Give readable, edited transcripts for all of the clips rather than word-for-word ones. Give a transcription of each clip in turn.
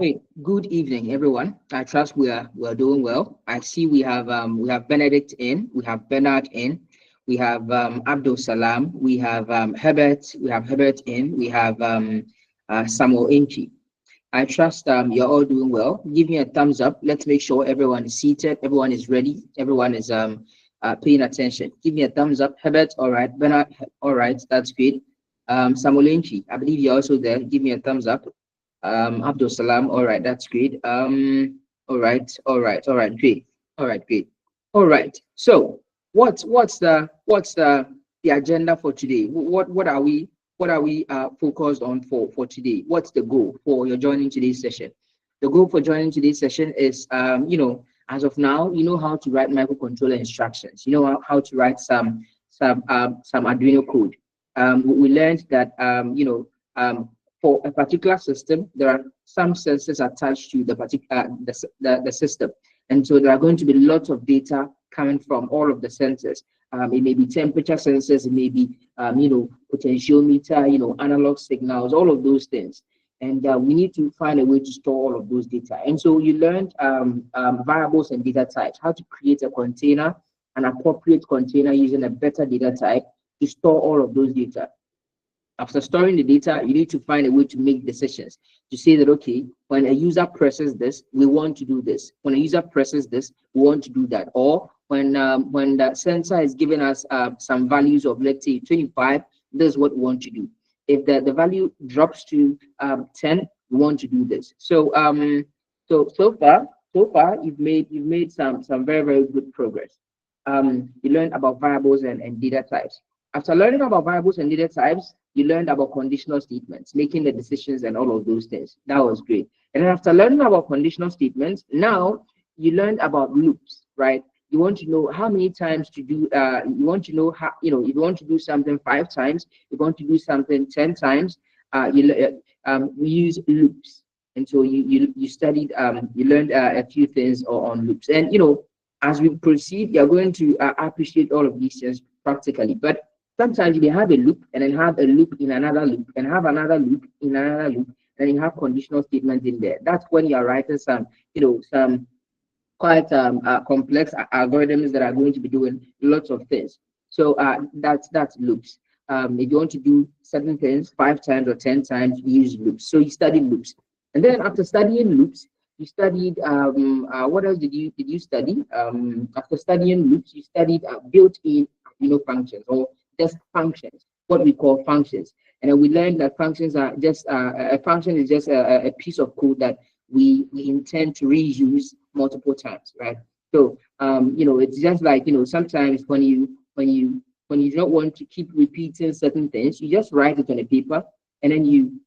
Hey, good evening, everyone. I trust we are doing well. I see we have Benedict in, we have Bernard in, we have Abdul Salam, we have Herbert in, we have Samuel Inchi. I trust you're all doing well. Give me a thumbs up. Let's make sure everyone is seated, everyone is ready, everyone is paying attention. Give me a thumbs up. Herbert, all right. Bernard, all right. That's good. Samuel Inchi, I believe you're also there. Give me a thumbs up. Abdul Salam, all right, that's great. All right, great. All right, great. All right. So what's the agenda for today? What are we focused on for today? What's the goal for your joining today's session? The goal for joining today's session is as of now, you know how to write microcontroller instructions. You know how to write some Arduino code. We learned that for a particular system, there are some sensors attached to the particular the system, and so there are going to be lots of data coming from all of the sensors. It may be temperature sensors, it may be potentiometer, analog signals, all of those things, and we need to find a way to store all of those data. And so you learned variables and data types, how to create a container, an appropriate container using a better data type to store all of those data. After storing the data, you need to find a way to make decisions to say that, okay, when a user presses this, we want to do this. When a user presses this, we want to do that. Or when the sensor is giving us some values of, let's say, 25, this is what we want to do. If the value drops to 10, we want to do this. So so far you've made some very, very good progress. You learned about variables and data types. After learning about variables and data types, you learned about conditional statements, making the decisions and all of those things. That was great. And then after learning about conditional statements, now you learned about loops, right? You want to know how many times to do, you want to know how, if you want to do something 5 times, you want to do something 10 times, we use loops. And so you studied, you learned a few things on loops. And, as we proceed, you're going to appreciate all of these things practically. But sometimes you may have a loop and then have a loop in another loop and have another loop in another loop, and you have conditional statements in there. That's when you're writing some quite complex algorithms that are going to be doing lots of things. So that's loops. If you want to do certain things 5 times or 10 times, you use loops. So you study loops, and then after studying loops, you studied what else did you study? After studying loops, you studied built-in functions, or just functions, what we call functions. And then we learned that functions are just a function is just a piece of code that we intend to reuse multiple times, right? So it's just like sometimes when you don't want to keep repeating certain things, you just write it on a paper, and then you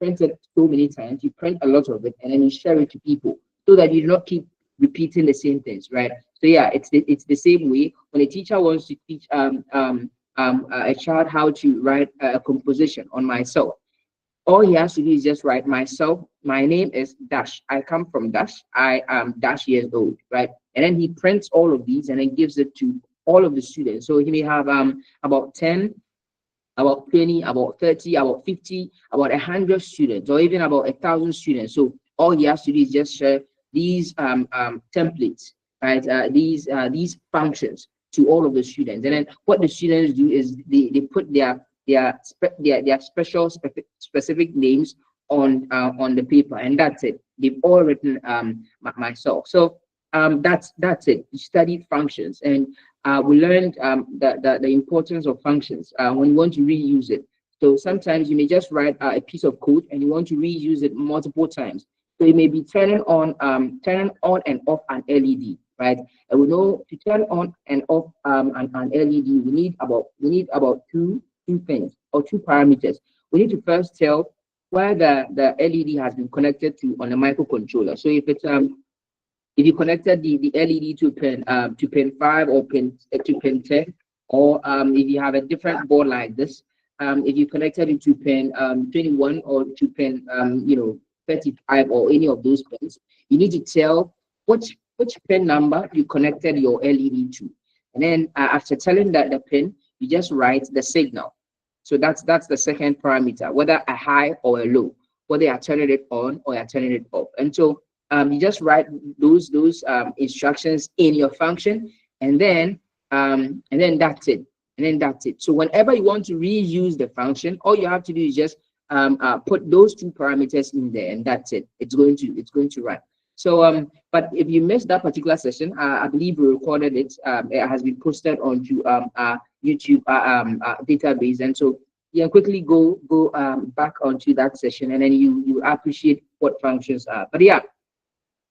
print it so many times, you print a lot of it, and then you share it to people so that you do not keep repeating the same things, right? So yeah, it's the same way when a teacher wants to teach a child how to write a composition on myself. All he has to do is just write myself. My name is Dash. I come from Dash. I am Dash years old, right? And then he prints all of these and then gives it to all of the students. So he may have about 10, about 20, about 30, about 50, about 100 students, or even about 1,000 students. So all he has to do is just share these templates, right? These functions to all of the students. And then what the students do is they put their special specific names on the paper, and that's it. They've all written myself. So that's it. You studied functions, and we learned the importance of functions when you want to reuse it. So sometimes you may just write a piece of code and you want to reuse it multiple times. So you may be turning on and off an LED, right? And we know to turn on and off an LED, we need about two things, or 2 parameters. We need to first tell where the LED has been connected to on a microcontroller. So if you connected the LED to pin 5 or to pin 10, or if you have a different board like this, if you connected it to pin 21 or to pin 35 or any of those pins, you need to tell which pin number you connected your LED to. And then after telling that the pin, you just write the signal. So that's the second parameter, whether a high or a low. whether you are turning it on or you are turning it off. And so you just write those instructions in your function, and then that's it. And then that's it. So whenever you want to reuse the function, all you have to do is just put those two parameters in there, and that's it. It's going to run. So but if you missed that particular session, I believe we recorded it. It has been posted onto our YouTube database, and so you can quickly go back onto that session, and then you appreciate what functions are. But yeah,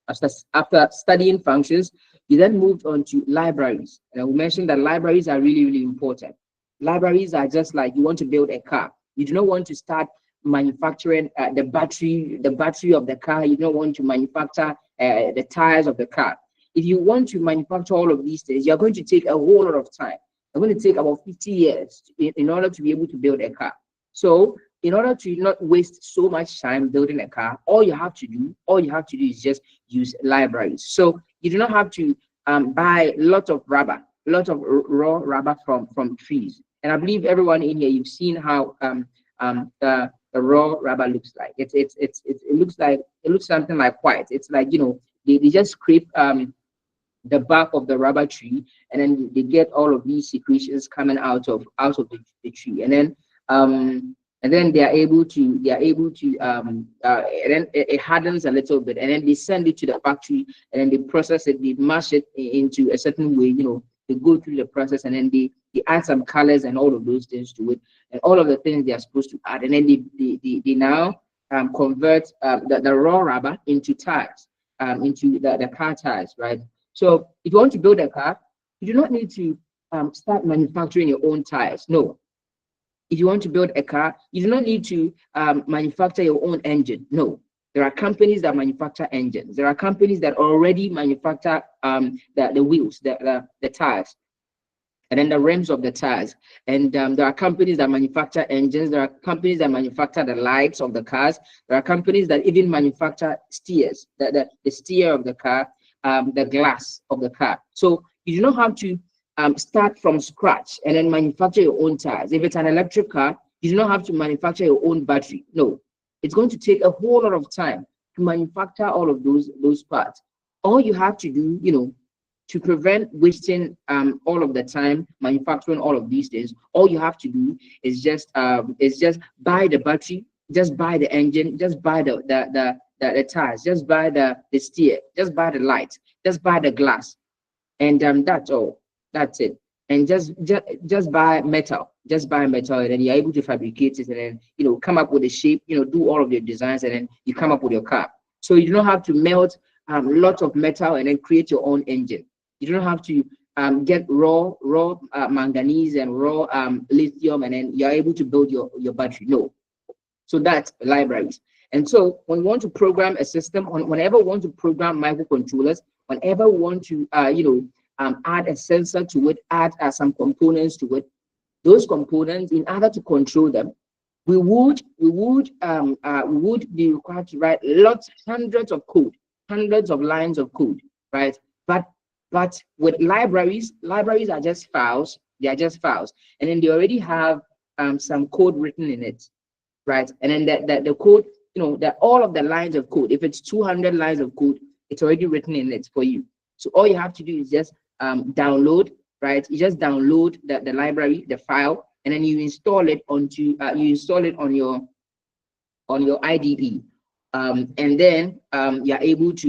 after studying functions, you then moved on to libraries. And we mentioned that libraries are really, really important. Libraries are just like you want to build a car. You do not want to start manufacturing the battery of the car. You don't want to manufacture the tires of the car. If you want to manufacture all of these things, you're going to take a whole lot of time. It's going to take about 50 years in order to be able to build a car. So in order to not waste so much time building a car, all you have to do is just use libraries. So you do not have to buy lots of raw rubber from trees. And I believe everyone in here, you've seen how the raw rubber looks like. It looks something like white. It's like, you know, they just scrape the bark of the rubber tree, and then they get all of these secretions coming out of the tree, and then they are able to and then it hardens a little bit, and then they send it to the factory, and then they process it, they mash it into a certain way, you know, they go through the process, and then they add some colors and all of those things to it, and all of the things they are supposed to add, and then they now convert the raw rubber into tires, into the car tires, right? So if you want to build a car, you do not need to start manufacturing your own tires. No. If you want to build a car, you do not need to manufacture your own engine. No. There are companies that manufacture engines. There are companies that already manufacture the wheels, the tires, and then the rims of the tires. And there are companies that manufacture engines. There are companies that manufacture the lights of the cars. There are companies that even manufacture steers, the steer of the car, the glass of the car. So you do not have to start from scratch and then manufacture your own tires. If it's an electric car, you do not have to manufacture your own battery. No, it's going to take a whole lot of time to manufacture all of those parts. All you have to do, you know, to prevent wasting all of the time manufacturing all of these things, all you have to do is just buy the battery, just buy the engine, just buy the tires, just buy the steer, just buy the lights, just buy the glass, and that's all. That's it. And just buy metal, and then you're able to fabricate it, and then, you know, come up with a shape, you know, do all of your designs, and then you come up with your car. So you don't have to melt lots of metal and then create your own engine. You don't have to get raw manganese and raw lithium, and then you're able to build your battery. No. So that's libraries. And so when we want to program a system, whenever we want to program microcontrollers, whenever we want to add a sensor to it, add some components to it, those components, in order to control them, we would be required to write hundreds of lines of code, right? But with libraries are just files. They are just files, and then they already have some code written in it, right? And then the code, you know, that all of the lines of code, if it's 200 lines of code, it's already written in it for you. So all you have to do is just download, right? You just download the library, the file, and then you install it onto on your IDE, and then you're able to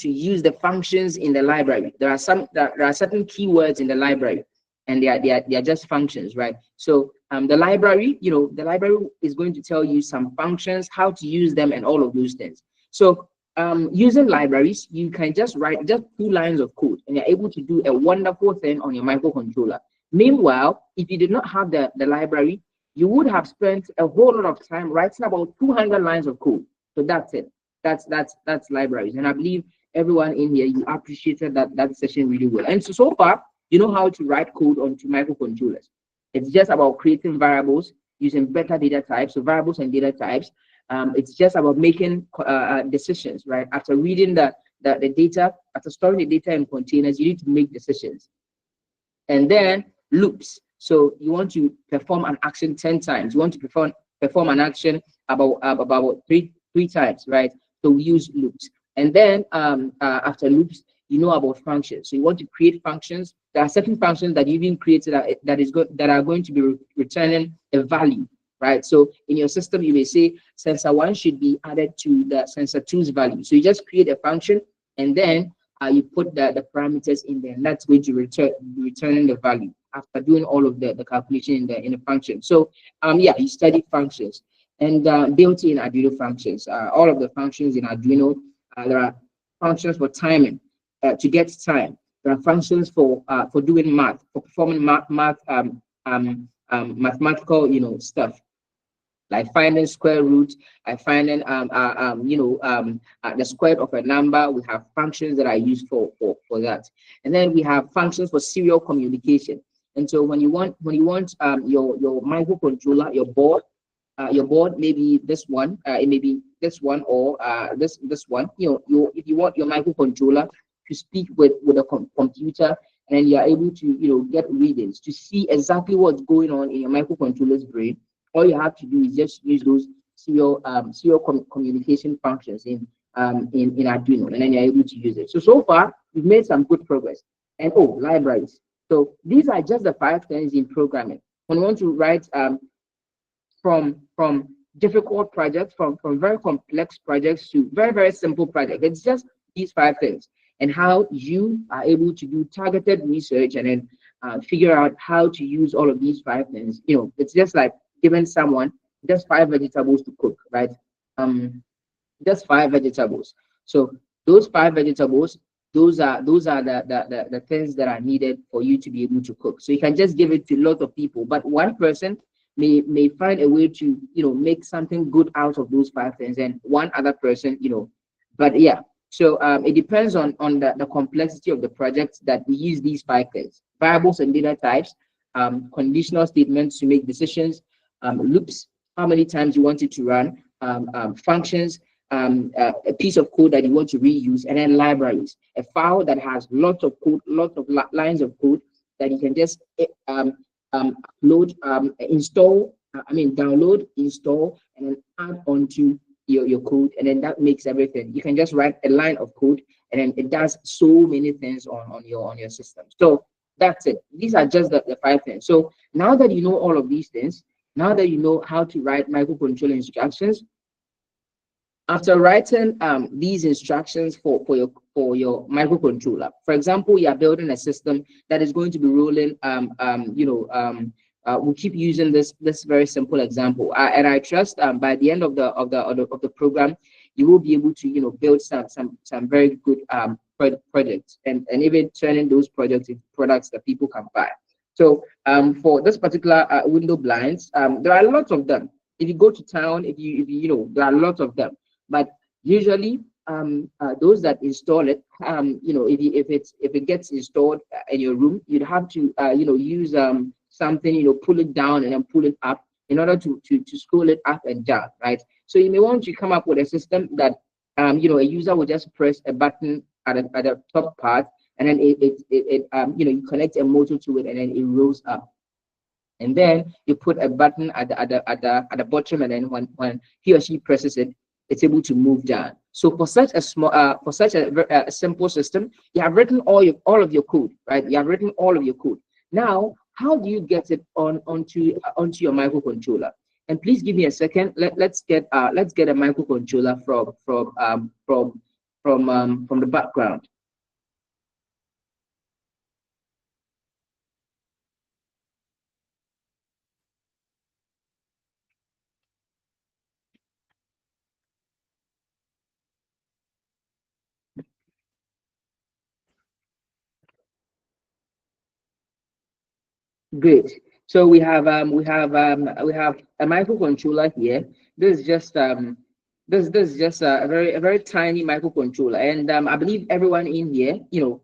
use the functions in the library. There are certain keywords in the library, and they are just functions, right? So the library is going to tell you some functions, how to use them, and all of those things. So using libraries, you can just write just 2 lines of code, and you're able to do a wonderful thing on your microcontroller. Meanwhile, if you did not have the library, you would have spent a whole lot of time writing about 200 lines of code. So that's it. That's libraries. And I believe everyone in here, you appreciated that session really well. And so far, you know how to write code onto microcontrollers. It's just about creating variables using better data types, so variables and data types. It's just about making decisions, right? After reading the data, after storing the data in containers, you need to make decisions. And then loops. So you want to perform an action 10 times. You want to perform an action about three times, right? So we use loops. And then after loops, you know about functions. So you want to create functions. There are certain functions that you even created that are going to be returning a value, right? So in your system, you may say sensor one should be added to the sensor two's value. So you just create a function, and then you put the parameters in there, and that's going to returning the value after doing all of the calculation in the function. So yeah, you study functions and built-in Arduino functions. All of the functions in Arduino, there are functions for timing, to get time. There are functions for doing math, for performing mathematical, stuff, like finding square root, like finding the square of a number. We have functions that are used for that. And then we have functions for serial communication. And so when you want your microcontroller, your board, maybe this one, it may be this one, or this one. If you want your microcontroller to speak with a computer, and then you are able to get readings to see exactly what's going on in your microcontroller's brain. All you have to do is just use those serial communication functions in Arduino, and then you're able to use it. So far we've made some good progress. And libraries. So these are just the 5 things in programming. When you want to write from difficult projects, from very complex projects to very, very simple projects, it's just these 5 things, and how you are able to do targeted research and then figure out how to use all of these 5 things. It's just like giving someone just 5 vegetables to cook, right? Just 5 vegetables. So those 5 vegetables, those are the things that are needed for you to be able to cook. So you can just give it to a lot of people, but one person may find a way to make something good out of those 5 things, and one other person, but yeah. So it depends on the complexity of the project that we use these 5 things: variables and data types, conditional statements to make decisions, loops, how many times you want it to run, functions, a piece of code that you want to reuse, and then libraries, a file that has lots of code, lots of lines of code that you can just upload, download, install, and then add onto your code, and then that makes everything. You can just write a line of code, and then it does so many things on your system. So that's it. These are just the 5 things. So now that you know all of these things, now that you know how to write microcontroller instructions, after writing these instructions for your microcontroller, for example, you are building a system that is going to be rolling. We'll keep using this very simple example, and I trust by the end of the program, you will be able to build some very good projects, and even turning those projects into products that people can buy. So for this particular window blinds, there are lots of them. If you go to town, if you there are lots of them. But usually, those that install it, if it gets installed in your room, you'd have to use something, pull it down and then pull it up in order to scroll it up and down, right? So you may want to come up with a system that a user will just press a button at the top part, and then you connect a motor to it, and then it rolls up. And then you put a button at the bottom, and then when he or she presses it, it's able to move down. So for such a simple system, you have written all of your code, right? You have written all of your code. Now, how do you get it onto your microcontroller? And please give me a second. Let's get a microcontroller from the background. Great. So we have a microcontroller here. This is just a very tiny microcontroller, and I believe everyone in here,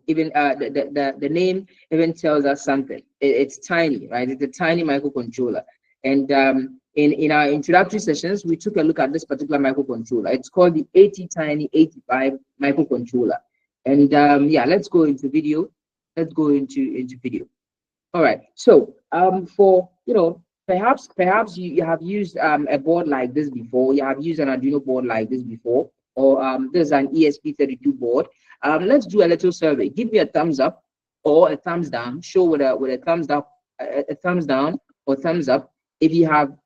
even the name even tells us something. It's tiny, right? It's a tiny microcontroller, and in our introductory sessions, we took a look at this particular microcontroller. It's called the AT85 microcontroller, and yeah, let's go into video. Let's go into video. All right. So for Perhaps you have used a board like this before. You have used an Arduino board like this before, or there's an ESP32 board. Let's do a little survey. Give me a thumbs up or a thumbs down. Show with a thumbs up, a thumbs down or thumbs up if you have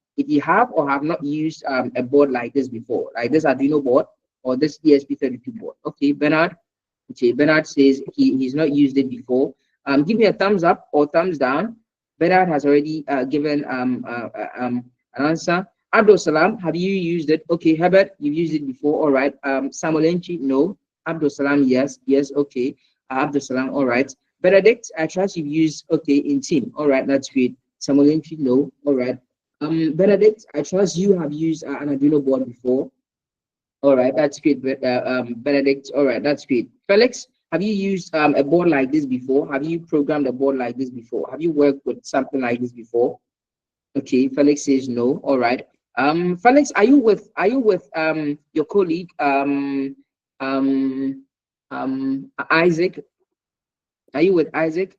or have not used a board like this before, like this Arduino board or this ESP32 board. Okay, Bernard. Okay, Bernard says he's not used it before. Give me a thumbs up or thumbs down. Bernard has already given an answer. Abdul Salam, have you used it? Okay, Herbert, you've used it before. All right. Samuelenchi, no. Abdul Salam, yes. Yes, okay. Abdul Salam, all right. Benedict, I trust you've used, okay, in team. All right, that's great. Samuelenchi, no. All right. Benedict, I trust you have used an Arduino board before. All right, that's great. Benedict, all right, that's great. Felix, have you used a board like this before? Have you programmed a board like this before? Have you worked with something like this before? Okay, Felix says no. All right. Felix, are you with your colleague Isaac? Are you with Isaac?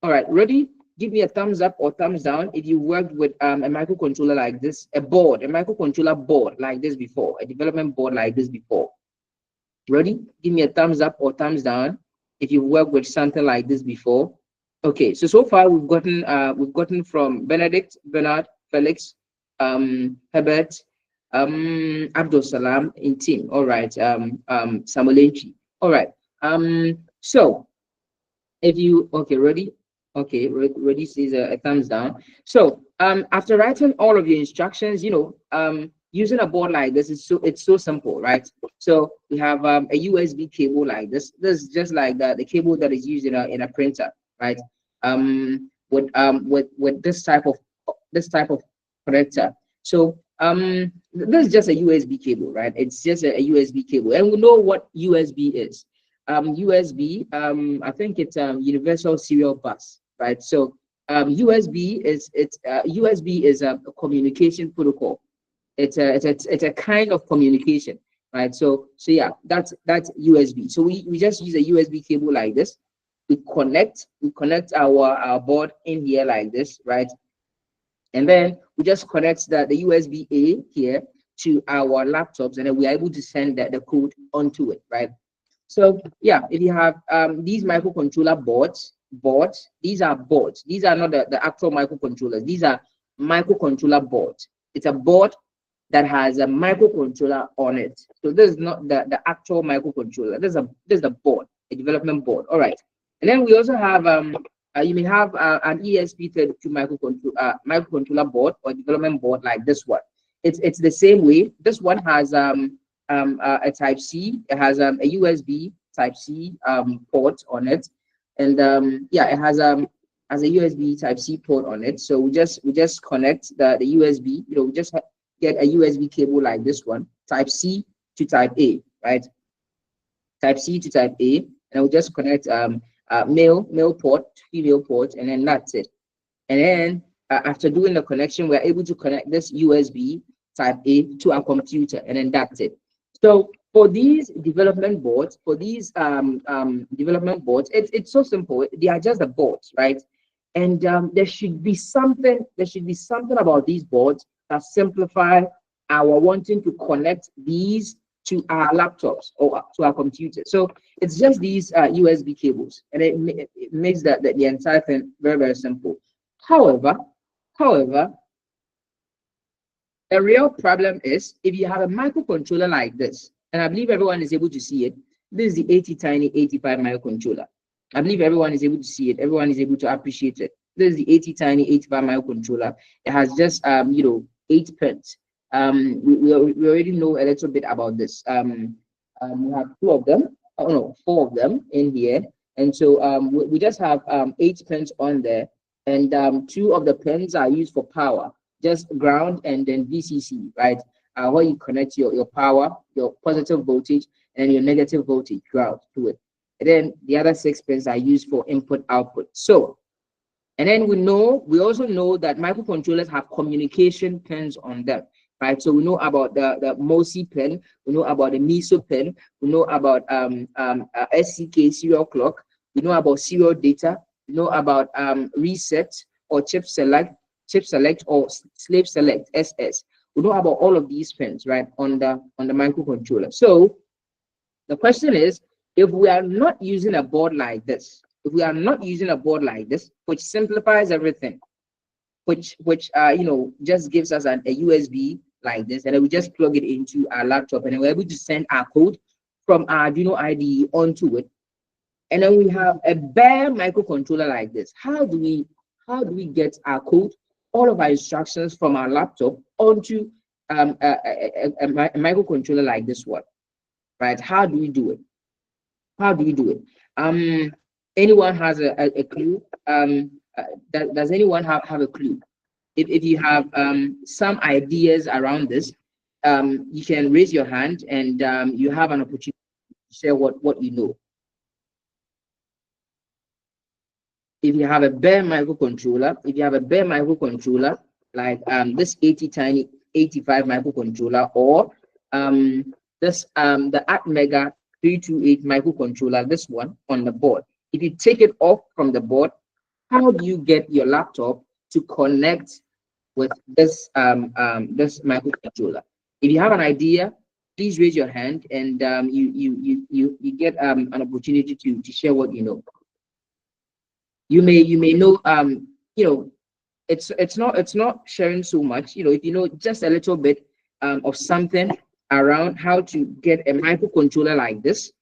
All right, ready? Give me a thumbs up or thumbs down if you worked with a microcontroller like this, a microcontroller board like this before, a development board like this before. Ready? Give me a thumbs up or thumbs down if you've worked with something like this before. Okay, so far we've gotten from Benedict, Bernard, Felix, Herbert, Abdul Salam in team. All right, Samuelenchi. All right. So if you ready? Okay, ready says a thumbs down. So after writing all of your instructions, using a board like this is so simple, right? So we have a USB cable like this. This is just like the cable that is used in a printer, right? With this type of connector. So this is just a USB cable, right? It's just a USB cable, and we know what USB is. USB, I think it's universal serial bus, right? So USB is a communication protocol. It's a kind of communication, right? So yeah, that's USB. So we just use a USB cable like this. We connect our board in here like this, right? And then we just connect the USB A here to our laptops, and then we're able to send the code onto it, right? So yeah, if you have these microcontroller boards, these are boards. These are not the actual microcontrollers. These are microcontroller boards. It's a board that has a microcontroller on it. So this is not the actual microcontroller. This is a board, a development board. All right. And then we also have you may have an ESP32 microcontroller board or development board like this one. It's the same way. This one has a Type C. It has a USB Type C port on it, and yeah, it has a USB Type C port on it. So we just connect the USB. We just get a USB cable like this one, Type C to Type A, right? Type C to Type A, and we just connect male port, female port, and then that's it. And then after doing the connection, we're able to connect this USB Type A to our computer, and then that's it. So for these development boards, it's so simple. They are just the boards, right? And there should be something about these boards that simplify our wanting to connect these to our laptops or to our computers. So it's just these USB cables, and it makes the entire thing very, very simple. However, the real problem is if you have a microcontroller like this, and I believe everyone is able to see it. This is the ATtiny85 microcontroller. I believe everyone is able to see it. Everyone is able to appreciate it. This is the ATtiny85 microcontroller. It has just 8 pins. We already know a little bit about this. We have 4 of them in here, and so we just have 8 pins on there, and 2 of the pins are used for power, just ground and then VCC, right? Where you connect your power, your positive voltage, and your negative voltage ground to it. And then the other 6 pins are used for input output. So, and then we also know that microcontrollers have communication pins on them, right? So we know about the MOSI pin, we know about the MISO pin, we know about SCK serial clock, we know about serial data, we know about reset or chip select. chip select or slave select SS. We know about all of these pins, right, on the microcontroller. So the question is, if we are not using a board like this, which simplifies everything, which just gives us a USB like this, and then we just plug it into our laptop, and then we're able to send our code from our Arduino IDE onto it, and then we have a bare microcontroller like this. How do we get our code, all of our instructions from our laptop onto a microcontroller like this one, right? How do we do it? Anyone has a clue? Does anyone have a clue? If you have some ideas around this, you can raise your hand, and you have an opportunity to share what you know. If you have a bare microcontroller, like this 85 microcontroller, or this the Atmega 328 microcontroller, this one on the board. If you take it off from the board, how do you get your laptop to connect with this this microcontroller? If you have an idea, please raise your hand, and you get an opportunity to share what you know. You may know it's not sharing so much. If you know just a little bit of something around how to get a microcontroller like this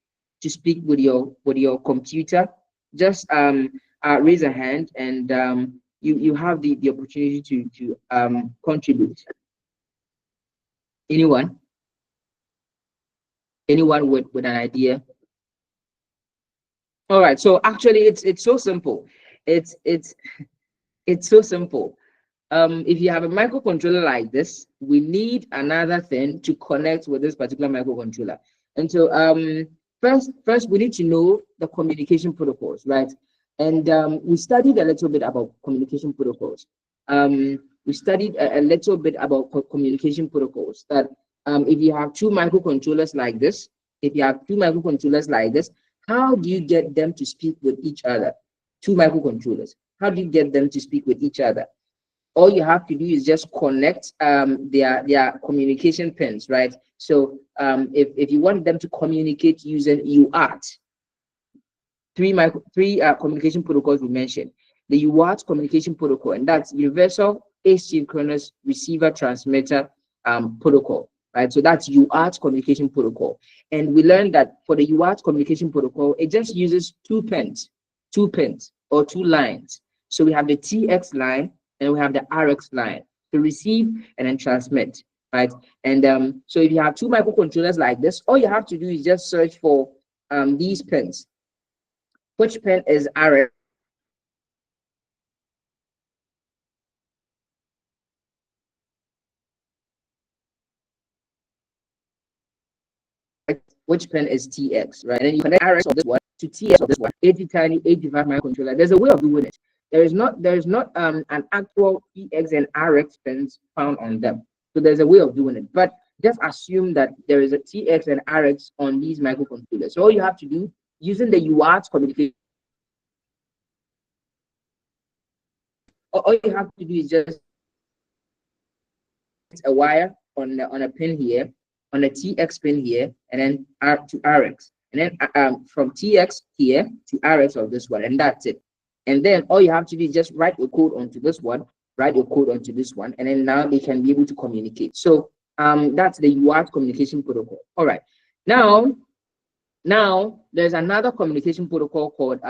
to speak with your computer, just raise a hand, and you have the opportunity to contribute. Anyone with an idea? All right, so actually it's so simple. It's so simple. If you have a microcontroller like this, we need another thing to connect with this particular microcontroller. And so first we need to know the communication protocols, right? And we studied a little bit about communication protocols. We studied a little bit about communication protocols, that if you have two microcontrollers like this, how do you get them to speak with each other? Two microcontrollers. How do you get them to speak with each other? All you have to do is just connect their communication pins, right? So if you want them to communicate using UART, three communication protocols we mentioned. The UART communication protocol, and that's Universal Asynchronous Receiver Transmitter protocol, right? So that's UART communication protocol. And we learned that for the UART communication protocol, it just uses two pins or two lines. So we have the TX line and we have the RX line to receive and then transmit, right? And so if you have two microcontrollers like this, all you have to do is just search for these pins. Which pin is RX? Which pin is TX, right? And then you connect RX of this one to TX of this one, 85 microcontroller. There's a way of doing it. There is not an actual TX and RX pins found on them. So there's a way of doing it. But just assume that there is a TX and RX on these microcontrollers. So all you have to do, using the UART communication, all you have to do is just a wire on a pin here, on the TX pin here, and then R to RX, and then from TX here to RX of this one, and that's it. And then all you have to do is just write your code onto this one, and then now they can be able to communicate. So that's the UART communication protocol. All right. Now there's another communication protocol called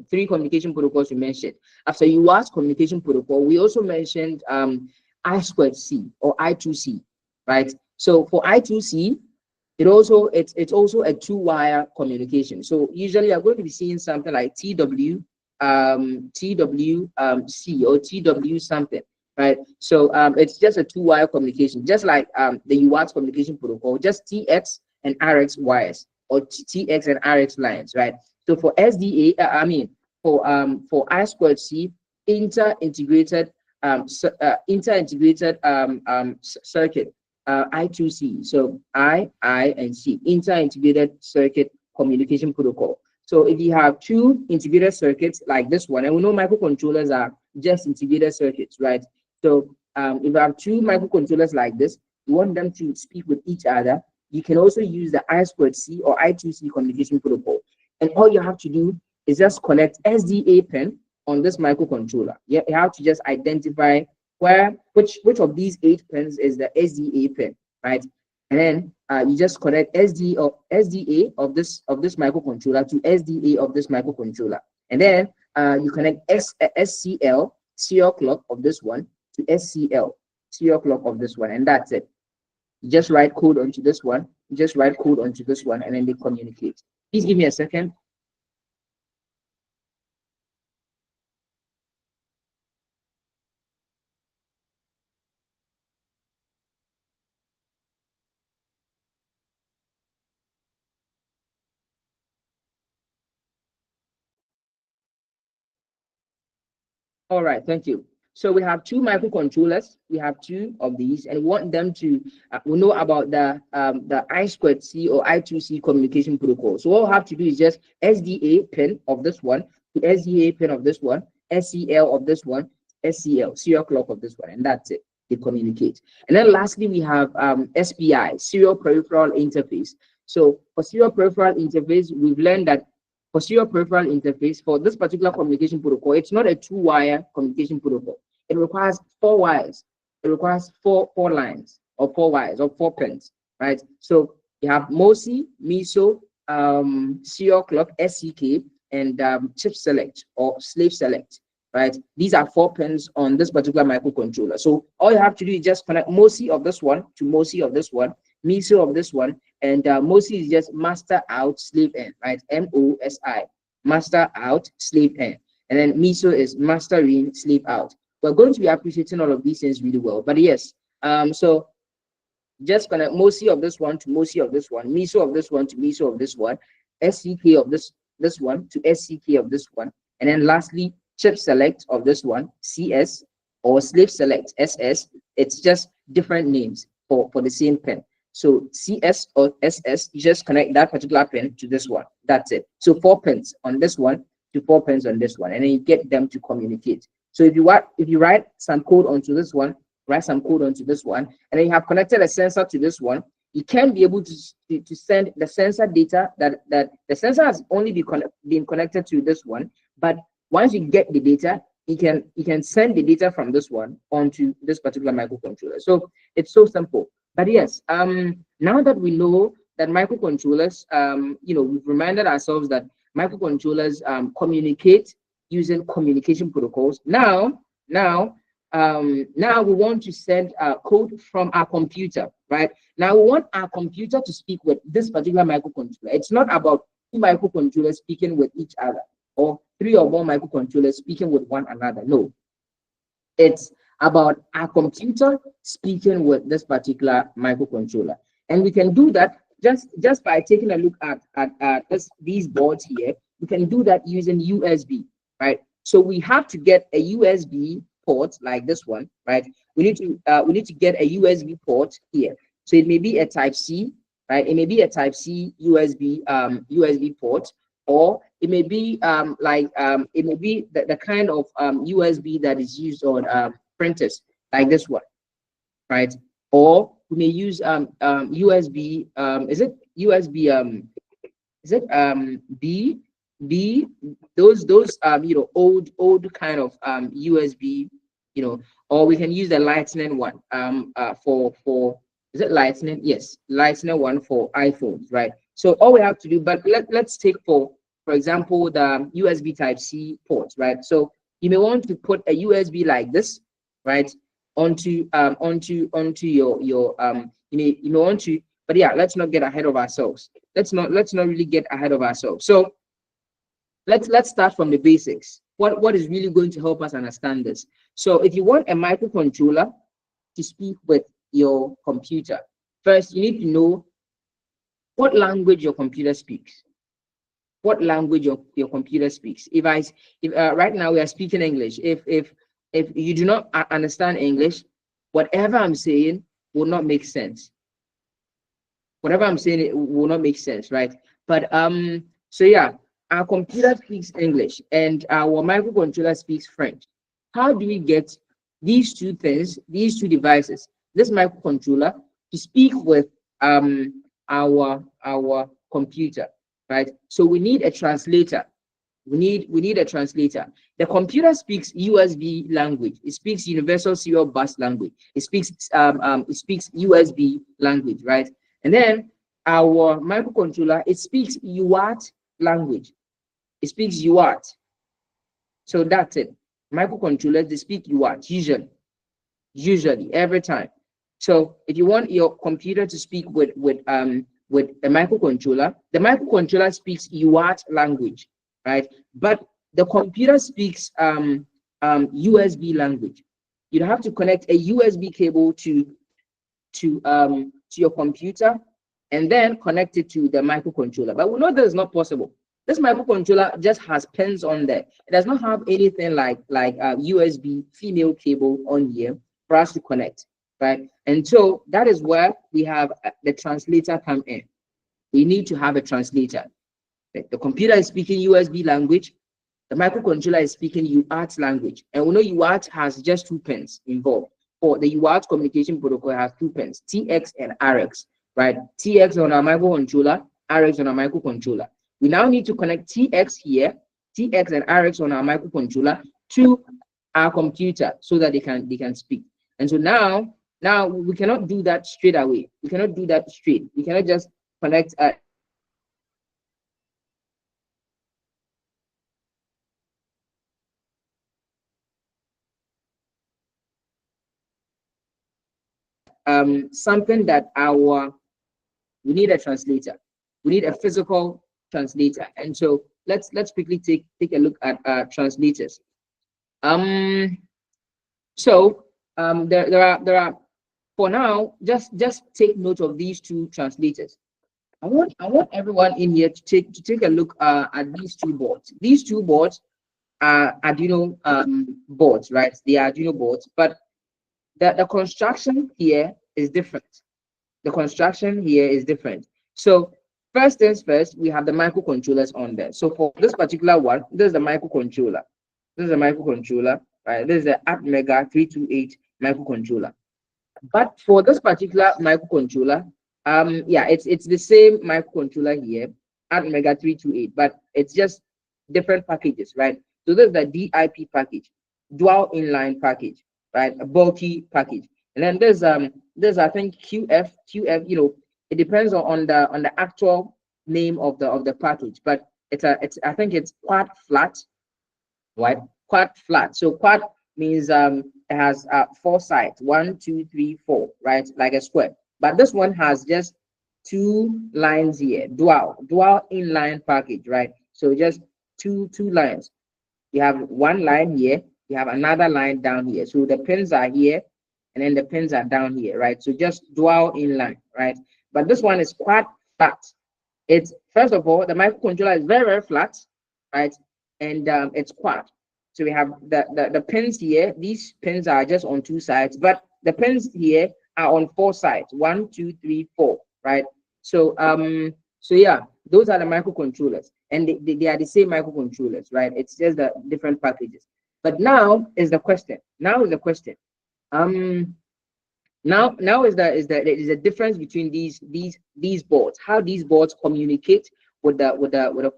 three communication protocols we mentioned. After UART communication protocol, we also mentioned I2C or I2C, right? So for I2C, it's also a two-wire communication. So usually you're going to be seeing something like TW C or TW something, right? So it's just a two-wire communication, just like the UART communication protocol, just TX and RX wires, or TX and RX lines, right? So for SDA, for I2C, inter-integrated circuit, I2C. So I and C, inter-integrated circuit communication protocol. So if you have two integrated circuits like this one, and we know microcontrollers are just integrated circuits, right? So if you have two microcontrollers like this, you want them to speak with each other, you can also use the I2C or I2C communication protocol. And all you have to do is just connect SDA pin on this microcontroller. You have to just identify which of these 8 pins is the SDA pin, right? And then you just connect SDA of this microcontroller to SDA of this microcontroller, and then you connect SCL serial clock of this one to SCL serial clock of this one, and that's it. You just write code onto this one, you just write code onto this one, and then they communicate. Please give me a second. All right, thank you. So we have two microcontrollers. We have two of these, and we want them to we know about the I2C or I2C communication protocol. So what we have to do is just SDA pin of this one to SDA pin of this one, SCL of this one, SCL serial clock of this one, and that's it. They communicate. And then lastly, we have SPI, serial peripheral interface. So for serial peripheral interface, we've learned that for serial peripheral interface, for this particular communication protocol, it's not a 2-wire communication protocol. It requires 4 wires. It requires four lines or 4 wires or 4 pins, right? So you have MOSI, MISO, serial clock, SCK, and chip select or slave select, right? These are 4 pins on this particular microcontroller. So all you have to do is just connect MOSI of this one to MOSI of this one, MISO of this one, and MOSI is just master out slave in, right? MOSI, master out slave in, and then MISO is master in slave out. We're going to be appreciating all of these things really well, but yes, so just connect MOSI of this one to MOSI of this one, MISO of this one to MISO of this one, SCK of this one to SCK of this one, and then lastly chip select of this one, CS, or slave select, SS. It's just different names for the same pin. So CS or SS, you just connect that particular pin to this one. That's it. So 4 pins on this one to 4 pins on this one, and then you get them to communicate. So if you write some code onto this one, write some code onto this one, and then you have connected a sensor to this one, you can be able to send the sensor data that the sensor has only been connected to this one, but once you get the data, you can send the data from this one onto this particular microcontroller. So it's so simple. But yes, now that we know that microcontrollers, we've reminded ourselves that microcontrollers communicate using communication protocols. Now we want to send code from our computer, right? Now we want our computer to speak with this particular microcontroller. It's not about 2 microcontrollers speaking with each other or 3 or more microcontrollers speaking with one another. No, it's about our computer speaking with this particular microcontroller, and we can do that just by taking a look at these boards here. We can do that using USB, right? So we have to get a USB port like this one, right? We need to get a USB port here. So it may be a Type C, right? It may be a Type C USB port, or it may be it may be the kind of USB that is used on printers like this one, right? Or we may use USB is it USB B those old kind of USB, or we can use the lightning one for is it lightning? Yes, lightning one for iPhones, right? So all we have to do, but let's take for example the USB Type C port, right? So you may want to put a USB like this, right, onto your you may want to, but yeah, let's not get ahead of ourselves. Let's not really get ahead of ourselves. So let's start from the basics. What is really going to help us understand this? So if you want a microcontroller to speak with your computer, first you need to know what language your computer speaks. What language your computer speaks. If right now we are speaking English, if you do not understand English, whatever I'm saying will not make sense. Whatever I'm saying, it will not make sense, right? But so yeah, our computer speaks English and our microcontroller speaks French. How do we get these two things, these two devices, this microcontroller to speak with our computer, right? So we need a translator. We need a translator. The computer speaks USB language. It speaks Universal Serial Bus language. It speaks USB language, right? And then our microcontroller, it speaks UART language. It speaks UART. So that's it. Microcontrollers, they speak UART usually every time. So if you want your computer to speak with a microcontroller, the microcontroller speaks UART language, right? But the computer speaks USB language. You'd have to connect a USB cable to your computer and then connect it to the microcontroller. But we know that is not possible. This microcontroller just has pins on there. It does not have anything like USB female cable on here for us to connect, right? And so that is where we have the translator come in. We need to have a translator. The computer is speaking USB language. The microcontroller is speaking UART language. And we know UART has just 2 pins involved. For the UART communication protocol has 2 pins, TX and RX, right? TX on our microcontroller, RX on our microcontroller. We now need to connect TX here, TX and RX on our microcontroller to our computer so that they can speak. And so now we cannot do that straight away. We cannot do that straight. We cannot just connect something that we need a translator. We need a physical translator. And so let's quickly take a look at translators. There are for now, just take note of these 2 translators. I want everyone in here to take a look at these 2 boards. These 2 boards are Arduino boards, right? They are Arduino boards, but the construction here is different. The construction here is different. So first things first, we have the microcontrollers on there. So for this particular one, this is the microcontroller. This is a microcontroller, right? This is the ATmega 328 microcontroller. But for this particular microcontroller, yeah, it's the same microcontroller here, ATmega 328, but it's just different packages, right? So this is the DIP package, dual inline package, right? A bulky package. And then there's I think QF, you know, it depends on the actual name of the package, but I think it's quad flat, right? Quad flat. So quad means it has 4 sides, 1, 2, 3, 4, right? Like a square. But this one has just 2 lines here, dual inline package, right? So just two lines. You have 1 line here, you have another line down here. So the pins are here, and then the pins are down here, right? So just dual inline, right? But this one is quad flat. It's first of all, the microcontroller is very flat, right? And it's quad. So we have the pins here. These pins are just on 2 sides, but the pins here are on 4 sides. 1, 2, 3, 4, right? So yeah, those are the microcontrollers, and they are the same microcontrollers, right? It's just the different packages. But now is the question. Now is the question. Now is the difference between these boards, how these boards communicate with the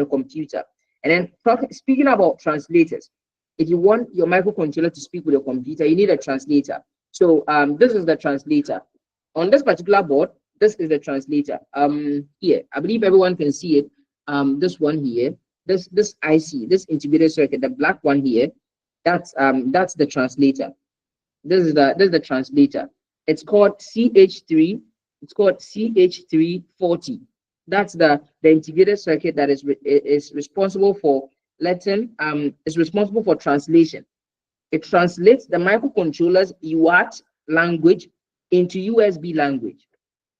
computer. And then speaking about translators, if you want your microcontroller to speak with your computer, you need a translator. So this is the translator. On this particular board, this is the translator. Here, I believe everyone can see it. This one here, this IC, this integrated circuit, the black one here, that's the translator. This is the translator. It's called CH3. It's called CH340. That's the integrated circuit that is responsible for letting is responsible for translation. It translates the microcontroller's UART language into USB language,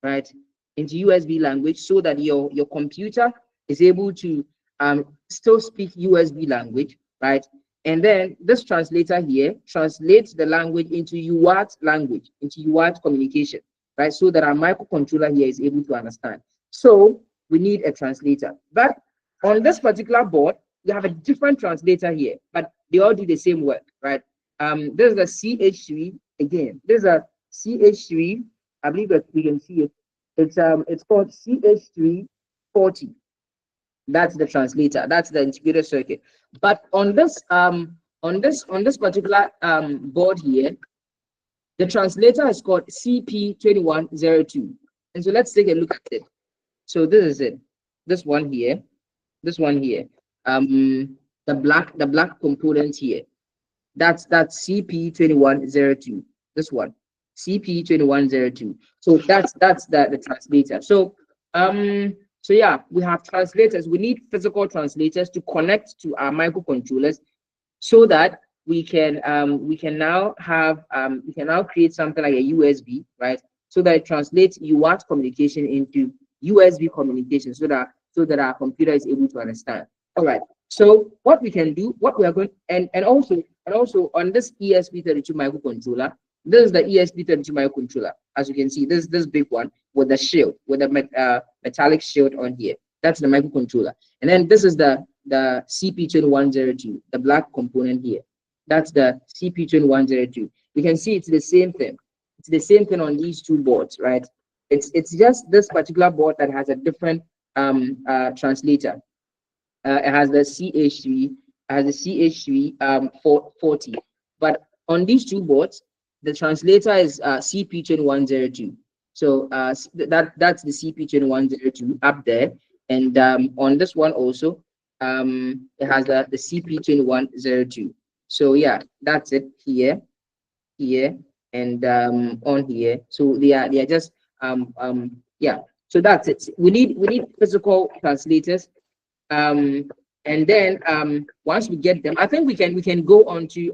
right? Into USB language, so that your computer is able to still speak USB language, right? And then this translator here translates the language into UART language, into UART communication, right? So that our microcontroller here is able to understand. So we need a translator. But on this particular board, you have a different translator here, but they all do the same work, right? This is the CH3 again. This is a CH3. I believe that we can see it. It's called CH340. That's the translator. That's the integrated circuit. But on this particular board here, the translator is called CP2102. And so let's take a look at it. So this is it. This one here. This one here. The black component here. That's CP2102. This one. CP2102. So that's the translator. So yeah, we have translators. We need physical translators to connect to our microcontrollers so that we can now create something like a USB, right? So that it translates UART communication into USB communication so that our computer is able to understand. All right. So what we can do, what we are going, and also on this ESP32 microcontroller, this is the ESP32 microcontroller. As you can see, this big one with the shield, with the metallic shield on here. That's the microcontroller. And then this is the CP2102, the black component here. That's the CP2102. You can see it's the same thing. It's the same thing on these two boards, right? It's just this particular board that has a different translator. It has the CH3, CH340. But on these two boards, the translator is CP2102. So that's the CP2102 up there. And on this one also, it has the CP2102. So yeah, that's it here, and on here. So they are just yeah. So that's it. We need physical translators. And then once we get them, I think we can go on to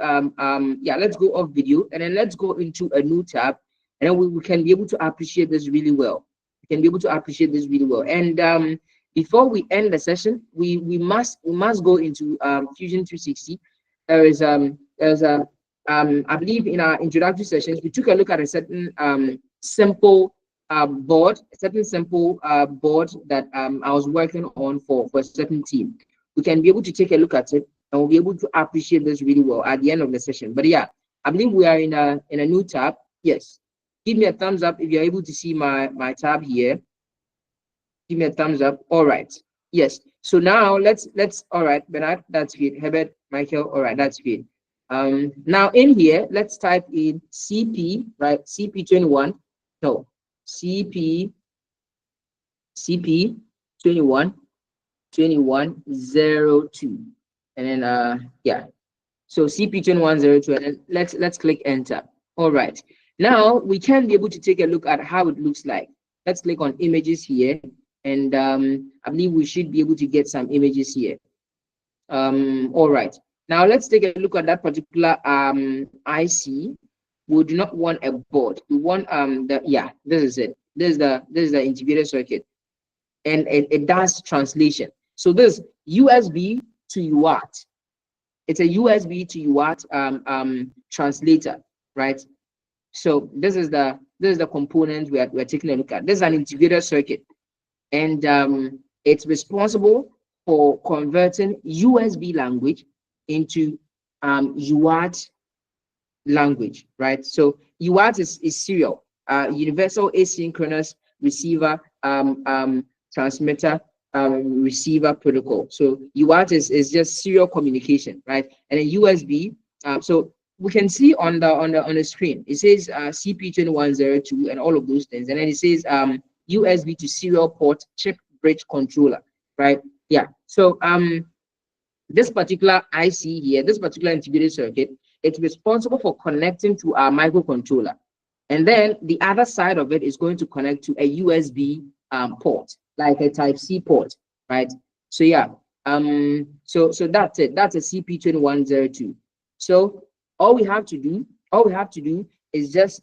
yeah, let's go off video and then let's go into a new tab, and then we can be able to appreciate this really well. We can be able to appreciate this really well. And before we end the session, we must go into Fusion 360. There's a I believe in our introductory sessions we took a look at a certain simple board, a certain simple board that I was working on for a certain team. We can be able to take a look at it and we'll be able to appreciate this really well at the end of the session. But yeah, I believe we are in a new tab. Yes, give me a thumbs up if you're able to see my tab here. Give me a thumbs up. All right. Yes. So now let's all right, Bernard, that's good. Herbert, Michael, all right, that's good. Now in here, let's type in CP, right? CP21. No, CP2102. And then yeah. So CP2102, and then let's click enter. All right. Now we can be able to take a look at how it looks like. Let's click on images here. And I believe we should be able to get some images here. All right. Now let's take a look at that particular IC. We do not want a board. We want this is it. This is the integrated circuit, and it does translation. So this USB to UART. It's a USB to UART translator, right? So this is the component we're taking a look at. This is an integrated circuit. And it's responsible for converting USB language into UART language, right? So UART is serial, universal asynchronous receiver transmitter receiver protocol. So UART is just serial communication, right? And then USB. So we can see on the screen it says CP2102 and all of those things, and then it says USB to serial port chip bridge controller, right? Yeah. So this particular IC here, this particular integrated circuit, it's responsible for connecting to our microcontroller, and then the other side of it is going to connect to a USB port, like a Type-C port, right? So yeah. So that's it. That's a CP2102. So all we have to do is just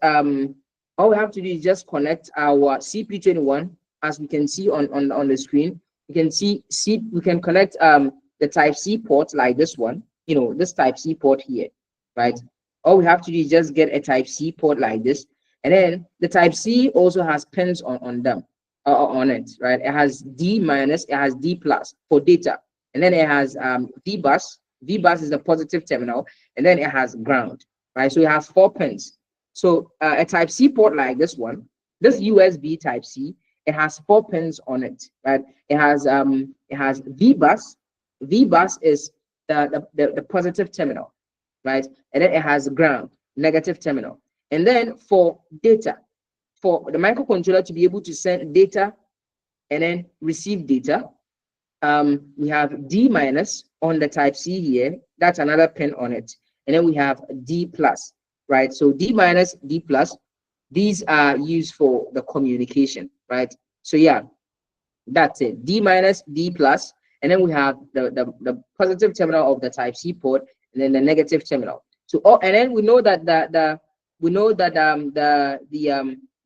connect our CP21, as we can see on the screen. You can see we can connect the Type-C port like this one, you know, this Type-C port here, right? All we have to do is just get a Type-C port like this, and then the Type-C also has pins on them, on it, right? It has D minus, it has D plus for data, and then it has V bus. V bus is the positive terminal, and then it has ground. right? So it has 4 pins. So a type C port like this one, this USB type C, it has 4 pins on it, right? It has V bus. V bus is the positive terminal, right? And then it has ground, negative terminal. And then for data, for the microcontroller to be able to send data and then receive data, we have D minus on the type C here. That's another pin on it. And then we have D plus, right? So D minus, D plus, these are used for the communication, right? So yeah, that's it. D minus, D plus, and then we have the positive terminal of the type C port, and then the negative terminal. So and then we know that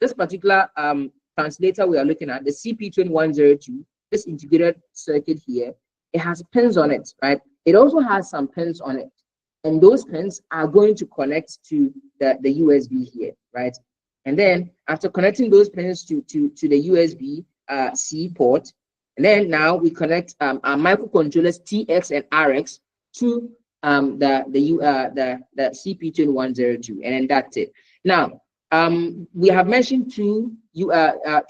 this particular translator we are looking at, the CP2102, this integrated circuit here, it has pins on it, right? It also has some pins on it, and those pins are going to connect to the USB here, right? And then after connecting those pins to the USB C port, and then now we connect our microcontrollers TX and RX to the CP2102, and then that's it. Now we have mentioned two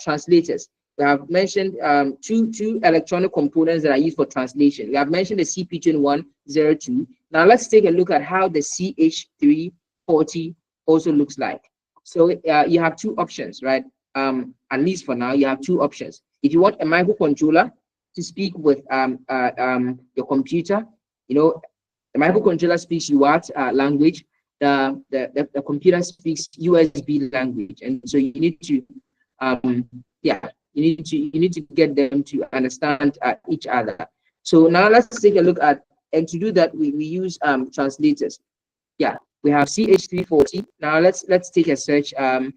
translators. We have mentioned two electronic components that are used for translation. We have mentioned the CP2102. Now let's take a look at how the CH340 also looks like. So you have two options, right? At least for now, you have two options. If you want a microcontroller to speak with your computer, you know, the microcontroller speaks UART language. The computer speaks USB language, and so you need to you need to get them to understand each other. So now let's take a look at, and to do that we use translators. Yeah, we have CH340. Now let's take a search. And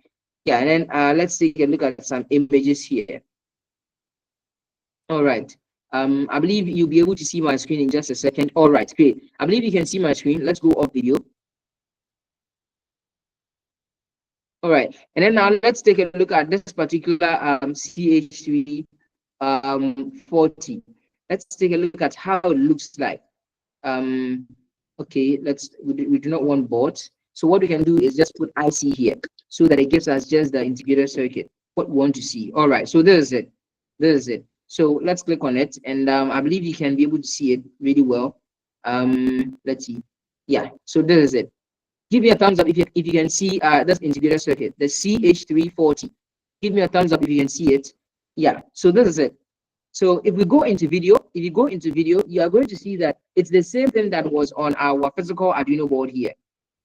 then let's take a look at some images here. All right. I believe you'll be able to see my screen in just a second. All right, great. I believe you can see my screen. Let's go off video. All right, and then now let's take a look at this particular CH340. Let's take a look at how it looks like. Okay, we do not want boards. So what we can do is just put IC here so that it gives us just the integrated circuit, what we want to see. All right, so this is it. This is it. So let's click on it, and I believe you can be able to see it really well. Let's see. Yeah, so this is it. Give me a thumbs up if you can see this integrated circuit, the CH340. Give me a thumbs up if you can see it. Yeah, so this is it. So if we go into video, you are going to see that it's the same thing that was on our physical Arduino board here.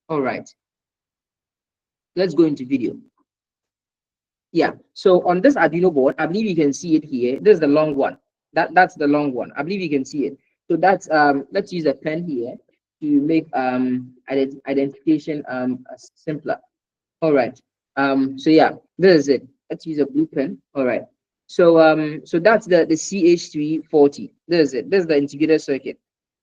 All right. Let's go into video. Yeah, so on this Arduino board, I believe you can see it here. This is the long one. That's the long one. I believe you can see it. So that's let's use a pen here to make identification simpler. All right. So yeah, this is it. Let's use a blue pen. All right. So so that's the CH340. This is it. This is the integrated circuit.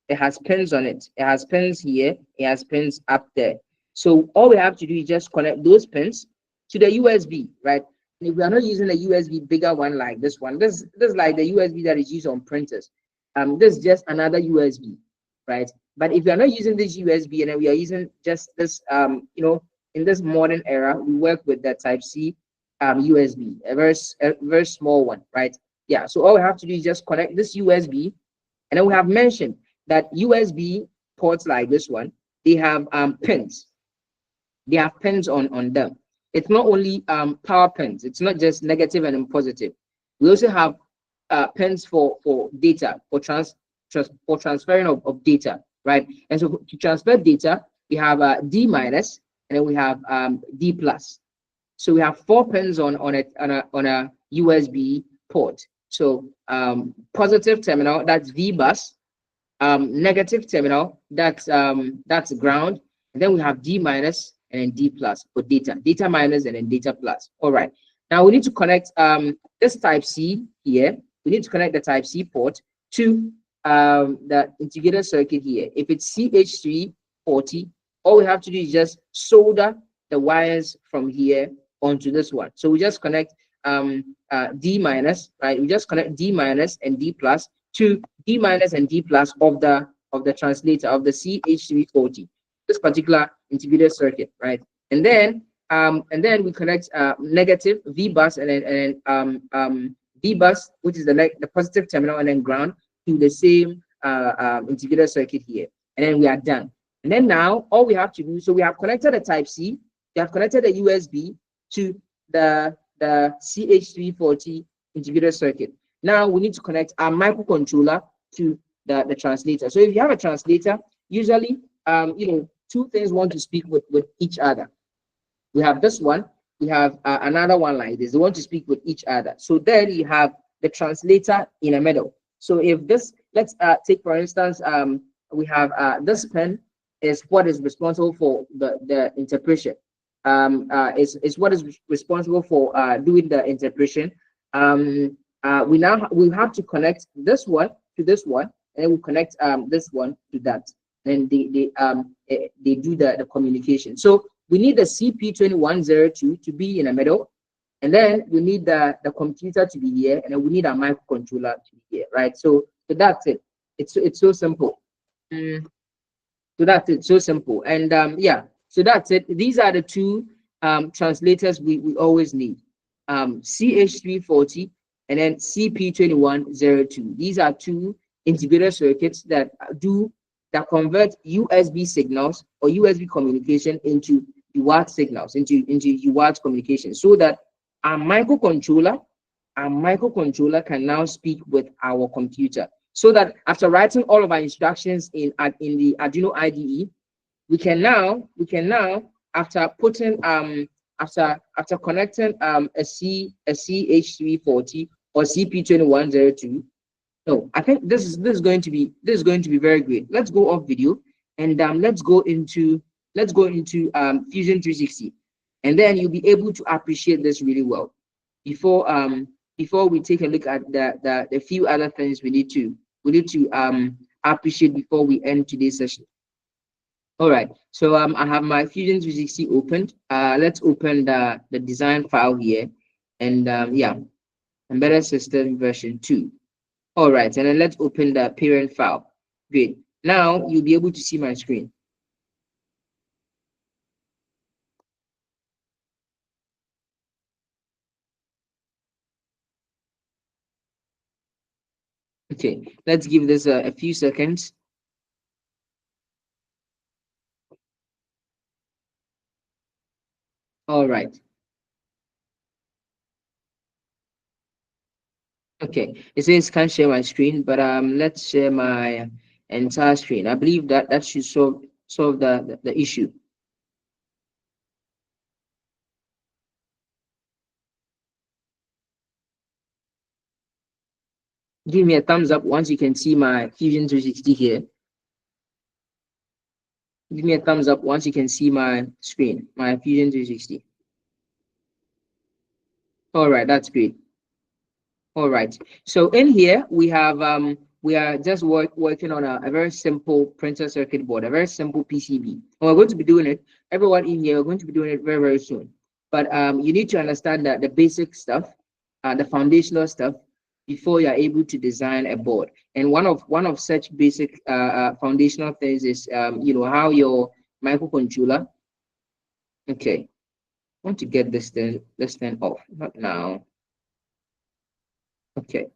It has pins on it. It has pins here. It has pins up there. So all we have to do is just connect those pins to the USB, right? And if we are not using a USB bigger one like this one, this is like the USB that is used on printers. This is just another USB, right? But if you are not using this USB and then we are using just this, you know, in this modern era, we work with the Type C USB, a very small one, right? Yeah. So all we have to do is just connect this USB, and then we have mentioned that USB ports like this one, they have pins. They have pins on them. It's not only power pins. It's not just negative and positive. We also have pins for data, for transferring of data, right? And so to transfer data, we have D minus, and then we have D plus. So we have 4 pins on a USB port. So positive terminal, that's V bus. Negative terminal, that's ground. And then we have D minus and then D plus for data minus and then data plus. All right. Now we need to connect this Type C here. We need to connect the Type C port to the integrated circuit here. If it's CH340, all we have to do is just solder the wires from here onto this one. So we just connect D minus, right? We just connect D minus and D plus to D minus and D plus of the translator of the CH340. particular integrated circuit, right? And then we connect negative V bus and then V bus, which is the positive terminal, and then ground to the same integrated circuit here, and then we are done. And then now all we have to do, so we have connected the Type C, we have connected the USB to the CH340 integrated circuit. Now we need to connect our microcontroller to the translator. So if you have a translator, usually two things want to speak with each other. We have this one, we have another one like this. They want to speak with each other. So then you have the translator in the middle. So if this, let's take for instance, we have this pen is what is responsible for the interpretation. Is what is responsible for doing the interpretation. We have to connect this one to this one, and then we connect this one to that, and they do the communication. So we need the CP2102 to be in the middle, and then we need the computer to be here, and then we need our microcontroller to be here, right? So that's it. It's so simple. So that's it. So simple. And yeah, so that's it. These are the two translators we always need. CH340 and then CP2102. These are two integrated circuits that convert USB signals or USB communication into UART signals, into UART communication, so that our microcontroller can now speak with our computer. So that after writing all of our instructions in the Arduino IDE, we can now after putting after connecting a CH340 or CP2102. No, I think this is going to be very great. Let's go off video and let's go into Fusion 360, and then you'll be able to appreciate this really well. Before we take a look at the few other things we need to appreciate before we end today's session. All right, so I have my Fusion 360 opened. Let's open the design file here, and yeah, embedded system version 2. All right, and then let's open the parent file. Great. Now you'll be able to see my screen. Okay, let's give this a few seconds. All right. Okay, it says can't share my screen, but let's share my entire screen. I believe that should solve the issue. Give me a thumbs up once you can see my Fusion 360 here. Give me a thumbs up once you can see my screen, my Fusion 360. All right, that's great. All right, so in here we have we are just working on a very simple printer circuit board, a very simple PCB. And we're going to be doing it, everyone in here, we're going to be doing it very, very soon. But you need to understand that the basic stuff, the foundational stuff, before you're able to design a board. And one of such basic foundational things is how your microcontroller. Okay, I want to get this thing off, not now. Okay.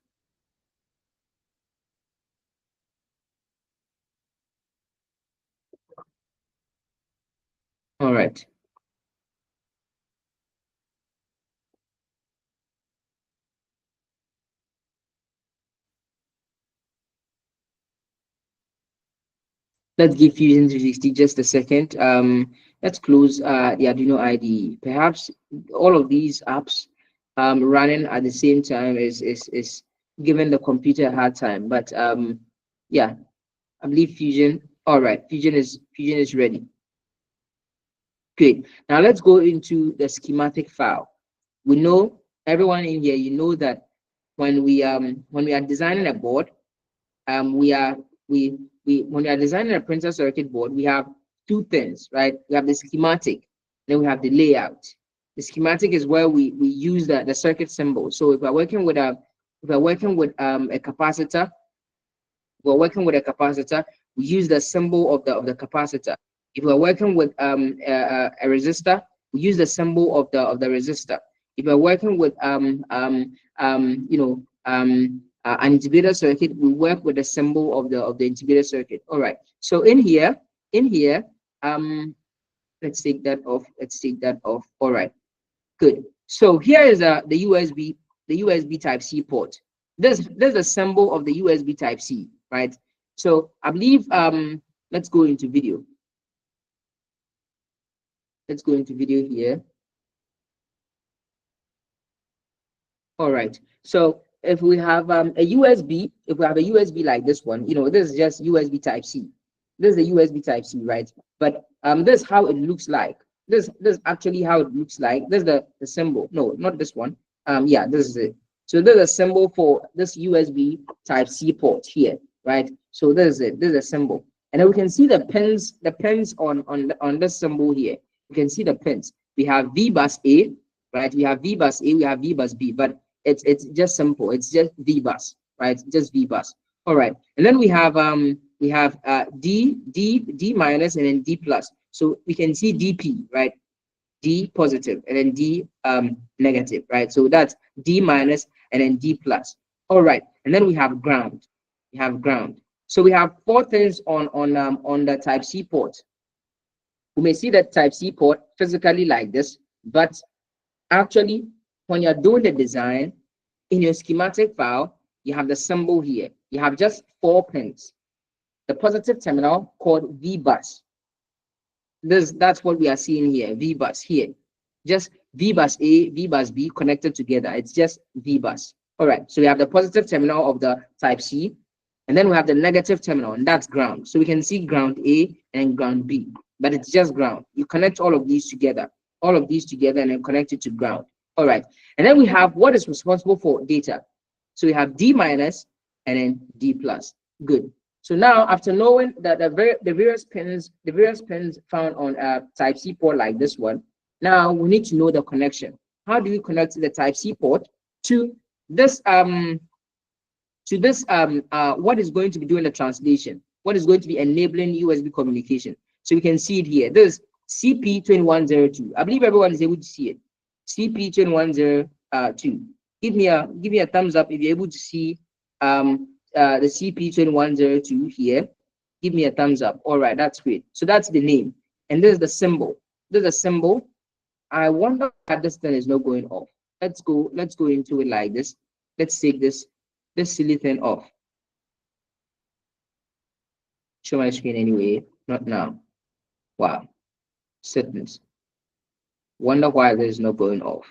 All right. Let's give Fusion 360 just a second. Let's close the Arduino IDE. Perhaps all of these apps running at the same time is giving the computer a hard time. But yeah, I believe Fusion. All right, Fusion is ready. Great. Now let's go into the schematic file. We know, everyone in here, you know that when we are designing a board, when we are designing a printer circuit board, we have two things, right? We have the schematic, then we have the layout. The schematic is where we use the circuit symbol. So if we're working with a capacitor, we use the symbol of the capacitor. If we're working with a resistor, we use the symbol of the resistor. If we're working with you know an integrated circuit, we work with the symbol of the integrated circuit. All right. So in here, let's take that off. Let's take that off. All right. Good. So here is the USB Type C port. There's a symbol of the USB Type C, right? So I believe let's go into video. Let's go into video here. All right. So if we have a USB, if we have a USB like this one, you know, this is just USB Type C. This is the USB Type C, right? But this is how it looks like. This is actually how it looks like. This is the symbol. No, not this one. Yeah, this is it. So there's a symbol for this USB Type C port here, right? So this is it. This is a symbol, and then we can see the pins on this symbol here. You can see the pins. We have V bus A, right? We have V bus A. We have V bus B, but it's just simple. It's just V bus, right? Just V bus. All right, and then we have D minus and then D plus. So we can see DP, right? D positive and then D negative, right? So that's D minus and then D plus. All right, and then we have ground. We have ground. So we have four things on the Type C port. We may see that Type C port physically like this, but actually, when you're doing the design in your schematic file, you have the symbol here. You have just 4 pins. The positive terminal called V bus. That's what we are seeing here. V bus here. Just V bus A, V bus B connected together. It's just V bus. All right. So we have the positive terminal of the Type C, and then we have the negative terminal, and that's ground. So we can see ground A and ground B, but it's just ground. You connect all of these together, and then connect it to ground. All right. And then we have what is responsible for data. So we have D minus and then D plus. Good. So now, after knowing that the various pins found on a Type C port like this one, now we need to know the connection. How do we connect the Type C port to this what is going to be doing the translation? What is going to be enabling USB communication? So we can see it here. This is CP2102. I believe everyone is able to see it. CP2102. Give me a thumbs up if you're able to see the CP2102 here. Give me a thumbs up. All right, that's great. So that's the name, and this is the symbol. This is a symbol. I wonder why this thing is not going off. Let's go into it like this. Let's take this silly thing off. Show my screen anyway. Not now. Wow. Sickness. Wonder why this is not going off.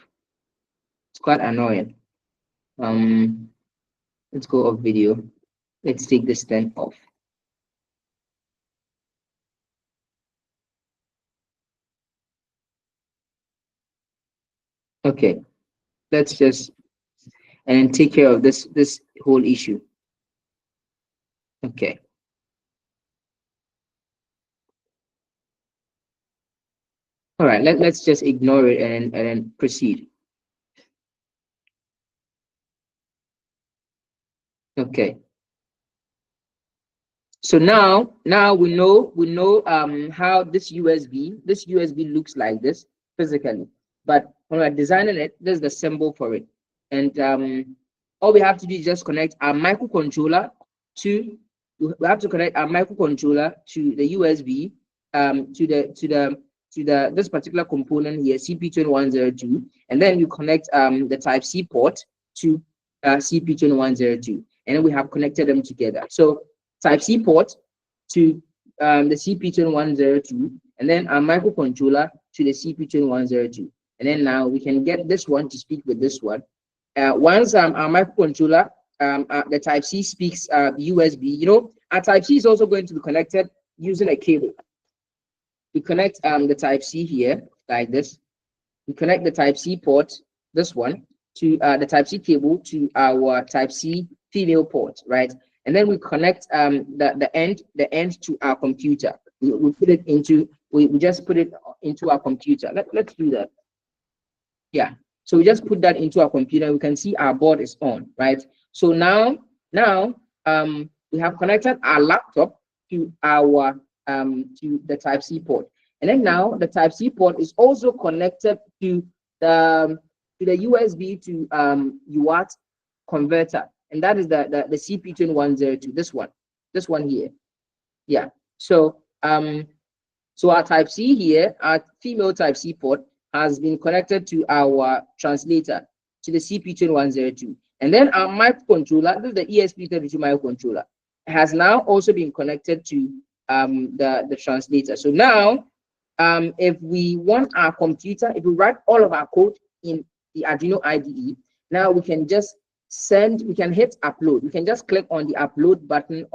It's quite annoying. Let's go off video. Let's take this thing off. Okay, let's just and take care of this whole issue. Okay. All right, let's just ignore it and then proceed. Okay. So now we know how this USB looks like this physically, but when we're designing it, there's the symbol for it, and all we have to do is just connect our microcontroller to. We have to connect our microcontroller to the USB, to this particular component here, CP2102, and then you connect the Type C port to CP2102, and then we have connected them together. So Type C port to the CP2102, and then our microcontroller to the CP2102, and then now we can get this one to speak with this one. Once our microcontroller, the Type C speaks USB, you know, our Type C is also going to be connected using a cable. We connect the Type C here like this. We connect the Type C port, this one, to the Type C cable to our Type C female port, right? And then we connect the end to our computer. We put it into, we just put it into our computer. Let's do that. Yeah. So we just put that into our computer. We can see our board is on, right? So now we have connected our laptop to our to the Type C port. And then now the Type C port is also connected to the USB to UART converter, and that is the CP2102. This one here. Yeah. So so our Type C here, our female Type C port has been connected to our translator, to the CP2102. And then our microcontroller, this is the ESP32 microcontroller, has now also been connected to the translator. So now, if we want our computer, if we write all of our code in the Arduino IDE, now we can just we can hit upload. We can just click on the upload button in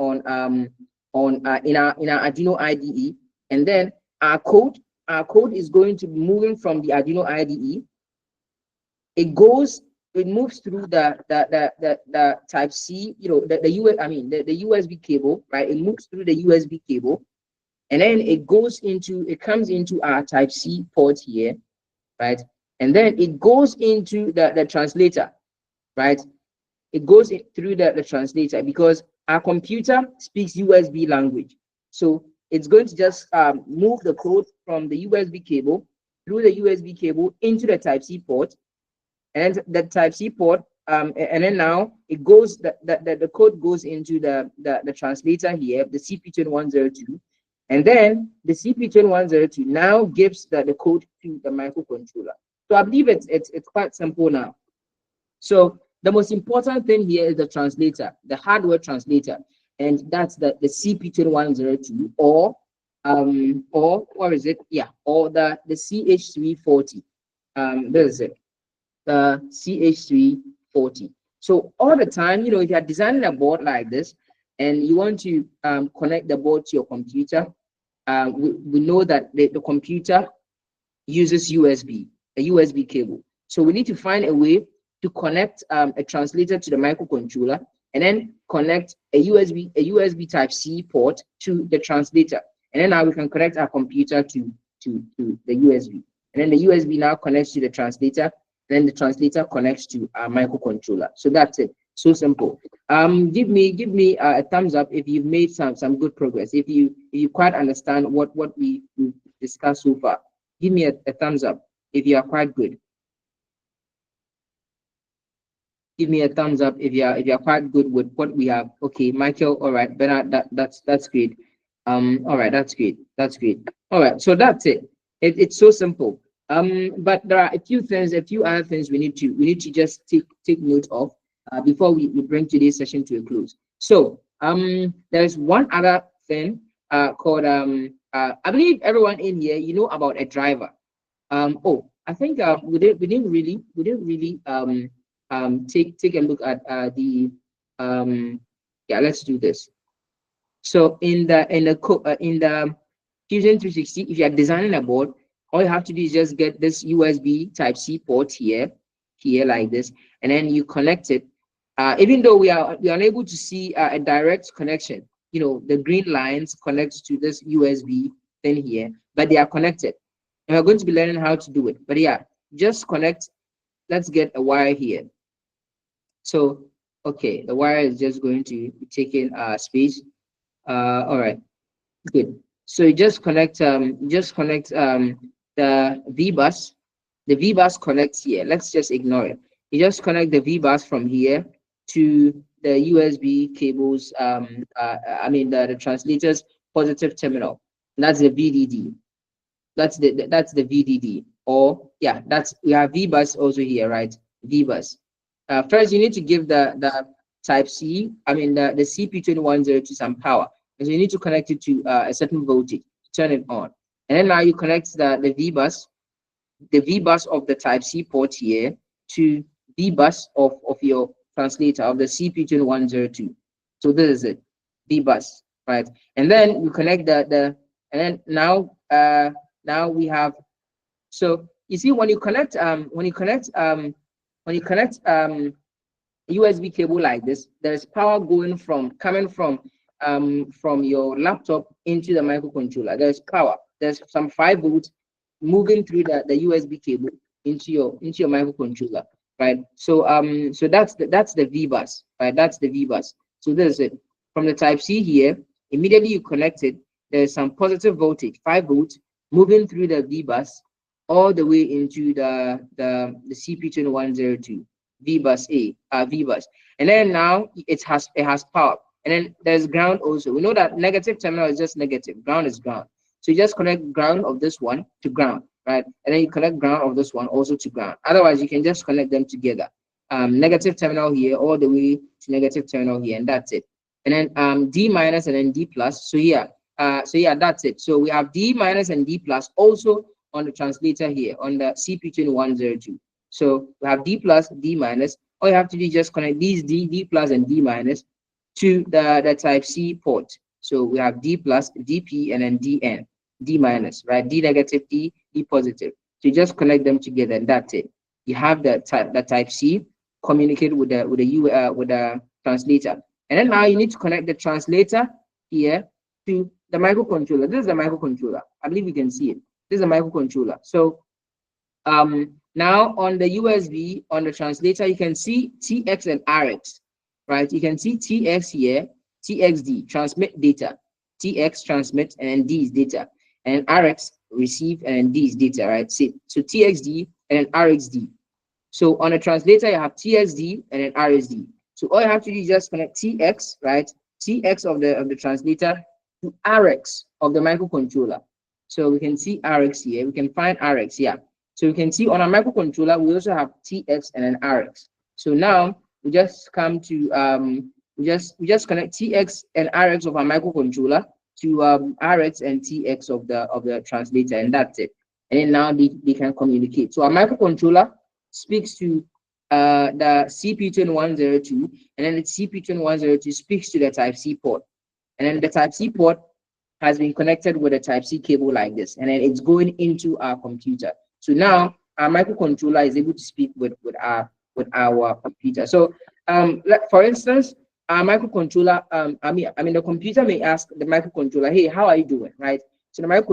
our Arduino IDE, and then our code is going to be moving from the Arduino IDE. It moves through the Type C, the USB cable, right? It moves through the USB cable, and then it comes into our Type C port here, right? And then it goes into the translator, right? It goes through the translator, because our computer speaks USB language. So it's going to just move the code from the USB cable through the USB cable into the Type C port, and the Type C port, and then now it goes, the code goes into the translator here, the CP2102, and then the CP2102 now gives the code to the microcontroller. So I believe it's quite simple now. So the most important thing here is the translator, the hardware translator, and that's the CP2102, or what is it? Yeah, or the CH340. This is it, the CH340. So all the time, if you're designing a board like this and you want to connect the board to your computer, we know that the computer uses USB, a USB cable. So we need to find a way to connect a translator to the microcontroller, and then connect a USB Type C port to the translator. And then now we can connect our computer to the USB. And then the USB now connects to the translator. Then the translator connects to our microcontroller. So that's it. So simple. Give me a thumbs up if you've made some good progress. If you quite understand what we discussed so far. Give me a thumbs up if you are quite good. Give me a thumbs up if you're quite good with what we have. Okay, Michael. All right, Bernard. That's great. All right, that's great. All right, so that's it. It's so simple. But there are a few other things we need to just take note of before we bring today's session to a close. So there's one other thing called I believe everyone in here about a driver. I think we didn't really take a look at the yeah, let's do this. So in the Fusion 360, if you are designing a board, all you have to do is just get this USB Type C port here like this, and then you connect it. Even though we are unable to see a direct connection, the green lines connect to this USB thing here, but they are connected. And we're going to be learning how to do it. But yeah, just connect. Let's get a wire here. So okay, the wire is just going to be taking space. All right, good. So you just connect the V bus. The V bus connects here. Let's just ignore it. You just connect the V bus from here to the USB cables. The translator's positive terminal. That's the VDD. That's the VDD. Or yeah, we have V bus also here, right? V bus. First, you need to give the Type C, the CP2102 some power. And so you need to connect it to a certain voltage to turn it on. And then now you connect the V bus of the Type C port here to V bus of your translator of the CP2102. So this is it, V bus, right? And then you connect and then now we have. So you see, when you connect USB cable like this, there's power coming from your laptop into the microcontroller. There's power. There's some 5 volts moving through the USB cable into your microcontroller, right? So that's the V bus, right? That's the V bus. So this is it. From the Type C here, immediately you connect it, there's some positive voltage, 5 volts, moving through the V bus all the way into the CP2102 V bus V bus. And then now it has power. And then there's ground also. We know that negative terminal is just negative, ground is ground. So you just connect ground of this one to ground, right? And then you connect ground of this one also to ground. Otherwise, you can just connect them together. Negative terminal here all the way to negative terminal here, and that's it. And then D minus and then D plus. So yeah, that's it. So we have D minus and D plus also on the translator here on the CP2102. So we have D plus, D minus. All you have to do is just connect these D plus and D minus to the type C port. So we have D plus, DP, and then DN, D minus, right? D negative, D positive. So you just connect them together, and that's it. You have the type C communicate with the translator, and then now you need to connect the translator here to the microcontroller. This is the microcontroller. I believe you can see it. This is a microcontroller. So now on the USB on the translator, you can see TX and RX, right? You can see TX here, TXD transmit data, TX transmit, and then D is data, and RX receive, and then D is data, right? So TXD and then RXD. So on a translator, you have TXD and then RSD. So all you have to do is just connect TX, right? TX of the translator to RX of the microcontroller. So we can see RX here. We can find RX here. So we can see on our microcontroller, we also have TX and then RX. So now we just come to we just connect TX and RX of our microcontroller to RX and TX of the translator, and that's it. And then now they can communicate. So our microcontroller speaks to the CP2102, and then the CP2102 speaks to the type C port. And then the type C port has been connected with a type C cable like this, and then it's going into our computer. So now our microcontroller is able to speak with our computer. So for instance, our microcontroller, the computer may ask the microcontroller, hey, how are you doing, right? So the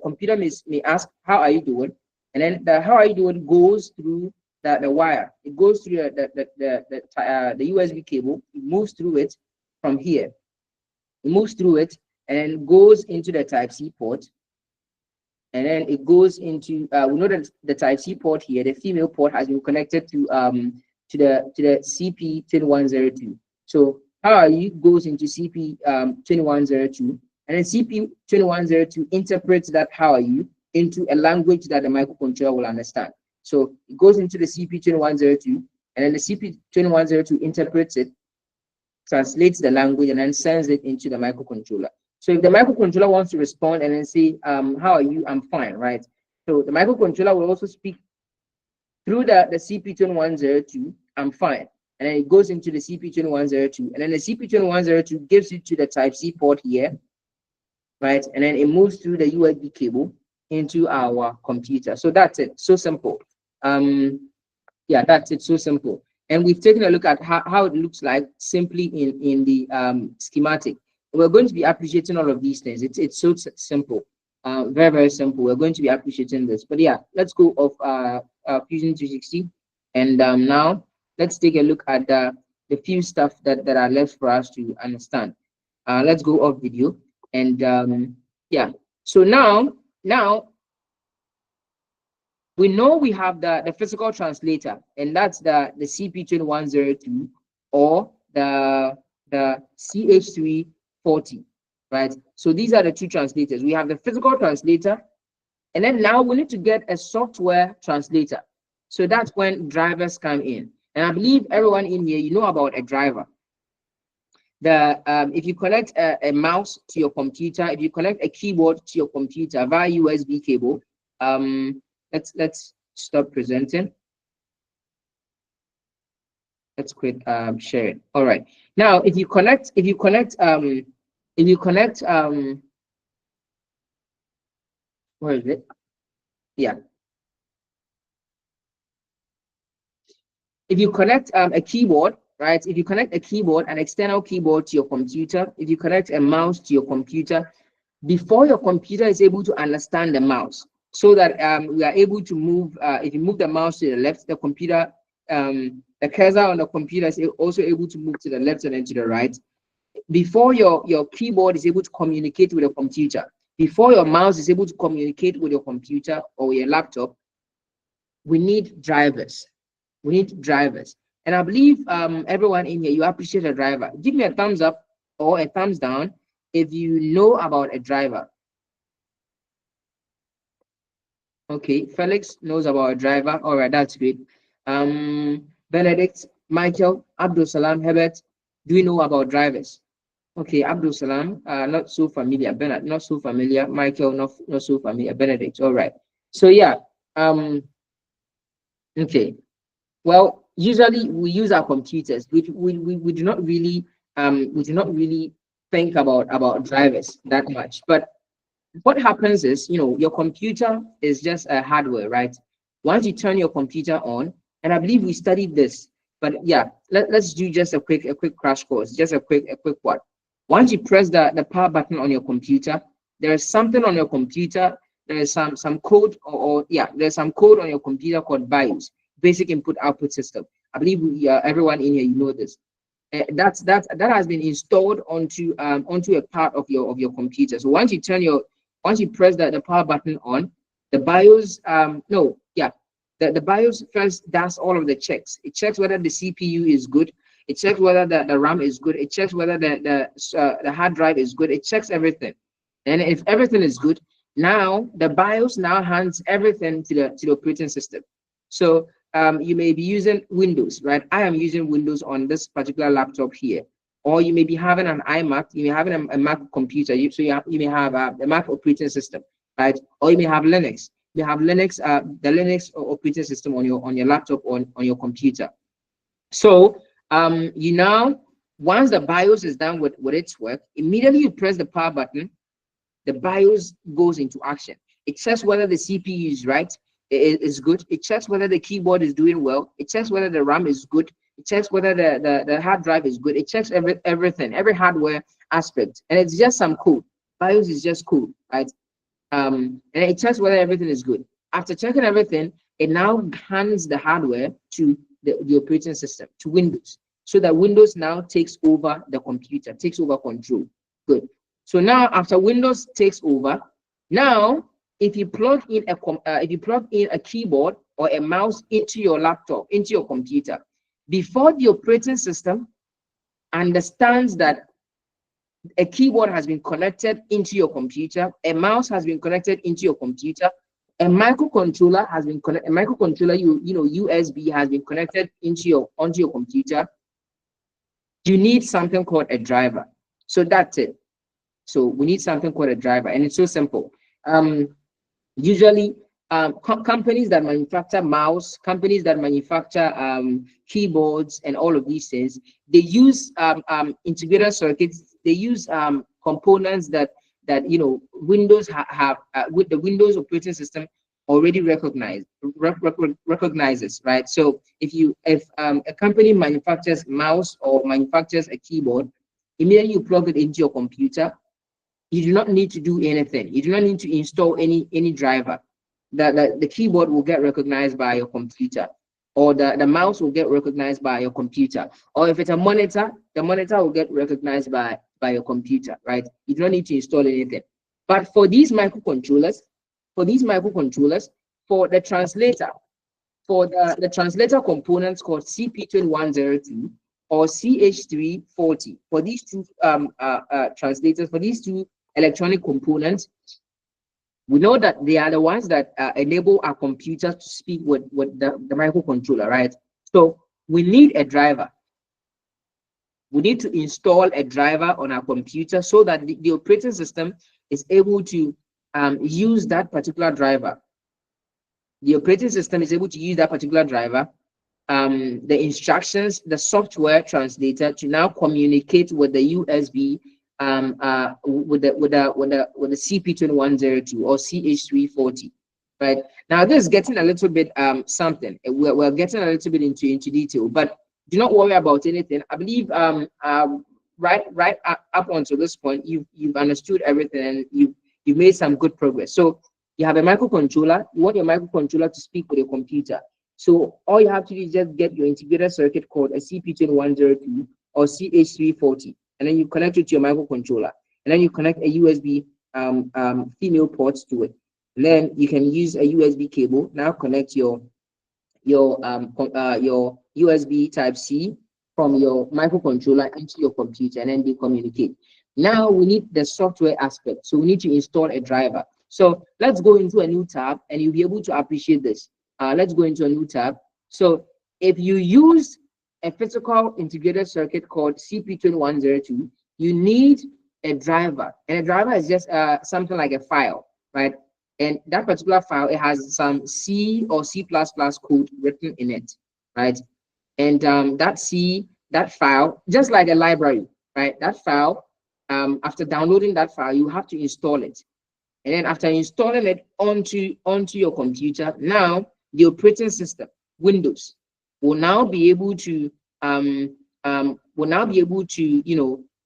computer may ask, how are you doing? And then the how are you doing goes through the wire. It goes through the USB cable. It moves through it from here. It moves through it and then goes into the type C port. And then it goes into we know that the type C port here, the female port, has been connected to the CP2102. So how are you goes into CP2102, and then CP2102 interprets that how are you into a language that the microcontroller will understand. So it goes into the CP2102, and then the CP2102 interprets it, translates the language, and then sends it into the microcontroller. So if the microcontroller wants to respond and then say, how are you? I'm fine, right? So the microcontroller will also speak through the CP2102, I'm fine. And then it goes into the CP2102, and then the CP2102 gives it to the type C port here, right? And then it moves through the USB cable into our computer. So that's it. So simple. Yeah, that's it. So simple. And we've taken a look at how it looks like simply in the schematic. We're going to be appreciating all of these things. It's so simple, very, very simple. We're going to be appreciating this. But yeah, let's go off Fusion 360. And now let's take a look at the few stuff that are left for us to understand. Let's go off video. And yeah, so now we know we have the physical translator, and that's the CP2102 or the CH340, right? So these are the two translators. We have the physical translator, and then now we need to get a software translator. So that's when drivers come in. And I believe everyone in here, you know about a driver. If you connect a mouse to your computer, if you connect a keyboard to your computer via USB cable, let's stop presenting. Let's quit sharing. All right. Now, if you connect, where is it? Yeah. If you connect a keyboard, right? If you connect a keyboard, an external keyboard to your computer, if you connect a mouse to your computer, before your computer is able to understand the mouse, so that we are able to move, if you move the mouse to the left, the computer, the cursor on the computer is also able to move to the left and then to the right. before your keyboard is able to communicate with your computer, before your mouse is able to communicate with your computer or your laptop, we need drivers. We need drivers. And I believe everyone in here, you appreciate a driver. Give me a thumbs up or a thumbs down if you know about a driver. Okay, Felix knows about a driver. All right, that's great. Benedict, Michael, Abdul Salam, Herbert, do you know about drivers? Okay, Abdul Salam, not so familiar. Bernard, not so familiar. Michael, not so familiar. Benedict, all right. So yeah, okay. Well, usually we use our computers. We do not really think about drivers that much. But what happens is, your computer is just a hardware, right? Once you turn your computer on, and I believe we studied this, but yeah, let's do just a quick crash course, just a quick one. Once you press the power button on your computer, there is something on your computer. There is some code, or yeah, there's some code on your computer called BIOS, basic input output system. I believe everyone in here, you know this. That has been installed onto a part of your computer. So once you press the power button on, the BIOS the BIOS first does all of the checks. It checks whether the CPU is good. It checks whether the RAM is good. It checks whether the hard drive is good. It checks everything. And if everything is good, now the BIOS now hands everything to the operating system. So you may be using Windows, right? I am using Windows on this particular laptop here. Or you may be having an iMac, you may have a Mac computer, you may have a Mac operating system, right? Or you may have Linux. You have Linux, the Linux operating system on your laptop or on your computer. So once the BIOS is done with its work, immediately you press the power button, the BIOS goes into action. It checks whether the CPU is right, is good. It checks whether the keyboard is doing well. It checks whether the RAM is good. It checks whether the hard drive is good. It checks everything, every hardware aspect, and it's just some code. BIOS is just code, right? And it checks whether everything is good. After checking everything, it now hands the hardware to the operating system, to Windows, so that Windows now takes over the computer, takes over control. Good. So now after Windows takes over, now if you plug in a keyboard or a mouse into your laptop, into your computer, before the operating system understands that a keyboard has been connected into your computer, a mouse has been connected into your computer, a microcontroller has been connected, USB has been connected onto your computer, you need something called a driver. So that's it. So we need something called a driver, and it's so simple. Usually companies that manufacture mouse, companies that manufacture keyboards and all of these things, they use integrated circuits. They use components that Windows with the Windows operating system already recognizes, right? So if a company manufactures mouse or manufactures a keyboard, immediately you plug it into your computer. You do not need to do anything. You do not need to install any driver. The keyboard will get recognized by your computer, or the mouse will get recognized by your computer, or if it's a monitor, the monitor will get recognized by your computer, right? You do not need to install anything. But for these microcontrollers, for the translator, for the translator components called CP2102 or CH340, for these two translators, for these two electronic components, we know that they are the ones that enable our computers to speak with the microcontroller, right? So we need a driver. We need to install a driver on our computer so that the operating system is able to use that particular driver. The operating system is able to use that particular driver, the instructions, the software translator, to now communicate with the USB with the CP2102 or CH340, right? Now this is getting a little bit something. We're getting a little bit into detail, but do not worry about anything. I believe right up until this point, you've understood everything and you've made some good progress. So you have a microcontroller. You want your microcontroller to speak with your computer. So all you have to do is just get your integrated circuit called a CP2102 or CH340. and then you connect it to your microcontroller, and then you connect a USB female port to it. And then you can use a USB cable. Now connect your USB type C from your microcontroller into your computer, and then they communicate. Now we need the software aspect. So we need to install a driver. So let's go into a new tab, and you'll be able to appreciate this. Let's go into a new tab. So if you use a physical integrated circuit called CP2102, you need a driver, and a driver is just something like a file, right? And that particular file, it has some C or C++ code written in it, right? And that file, just like a library, right? That file, after downloading that file, you have to install it. And then after installing it onto your computer, now the operating system, Windows, will now be able to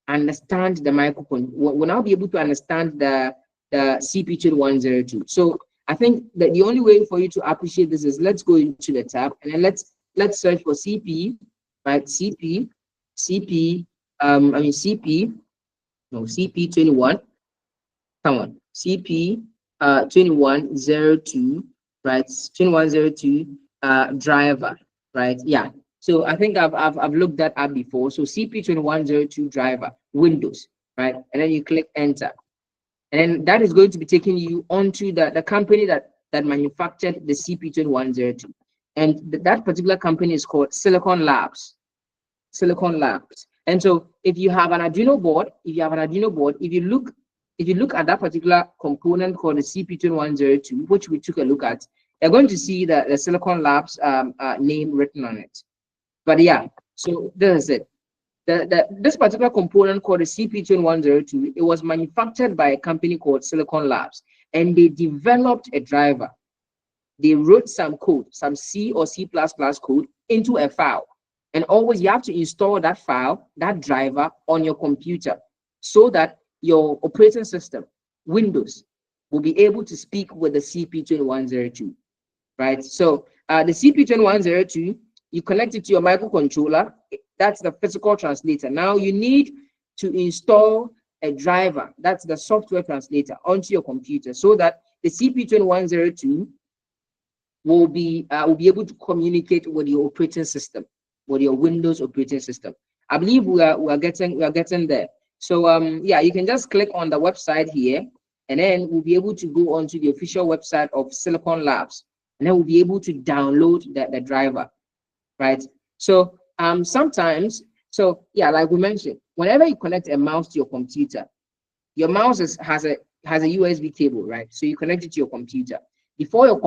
understand the microcontroller. Will now be able to understand the CP2102. So I think that the only way for you to appreciate this is, let's go into the tab, and then let's search for CP, right? CP21. Come on, CP 2102, right? 2102 driver, right? Yeah. So I think I've looked that up before. So CP2102 driver, Windows, right? And then you click enter, and then that is going to be taking you onto the company that manufactured the CP2102, and that particular company is called Silicon Labs. And so if you have an Arduino board, if you look at that particular component called the CP2102, which we took a look at, you're going to see the Silicon Labs name written on it. But yeah, so this is it. This particular component called the CP2102, it was manufactured by a company called Silicon Labs, and they developed a driver. They wrote some code, some C or C++ code into a file. And always you have to install that file, that driver, on your computer, so that your operating system, Windows, will be able to speak with the CP2102, right? So the CP2102, you connect it to your microcontroller. That's the physical translator. Now you need to install a driver, that's the software translator, onto your computer, so that the CP2102 will be able to communicate with your operating system, with your Windows operating system. I believe we are getting there. So yeah, you can just click on the website here, and then we'll be able to go onto the official website of Silicon Labs, and then we'll be able to download the driver, right? So sometimes, so yeah, like we mentioned, whenever you connect a mouse to your computer, your mouse has a USB cable, right? So you connect it to your computer. Before your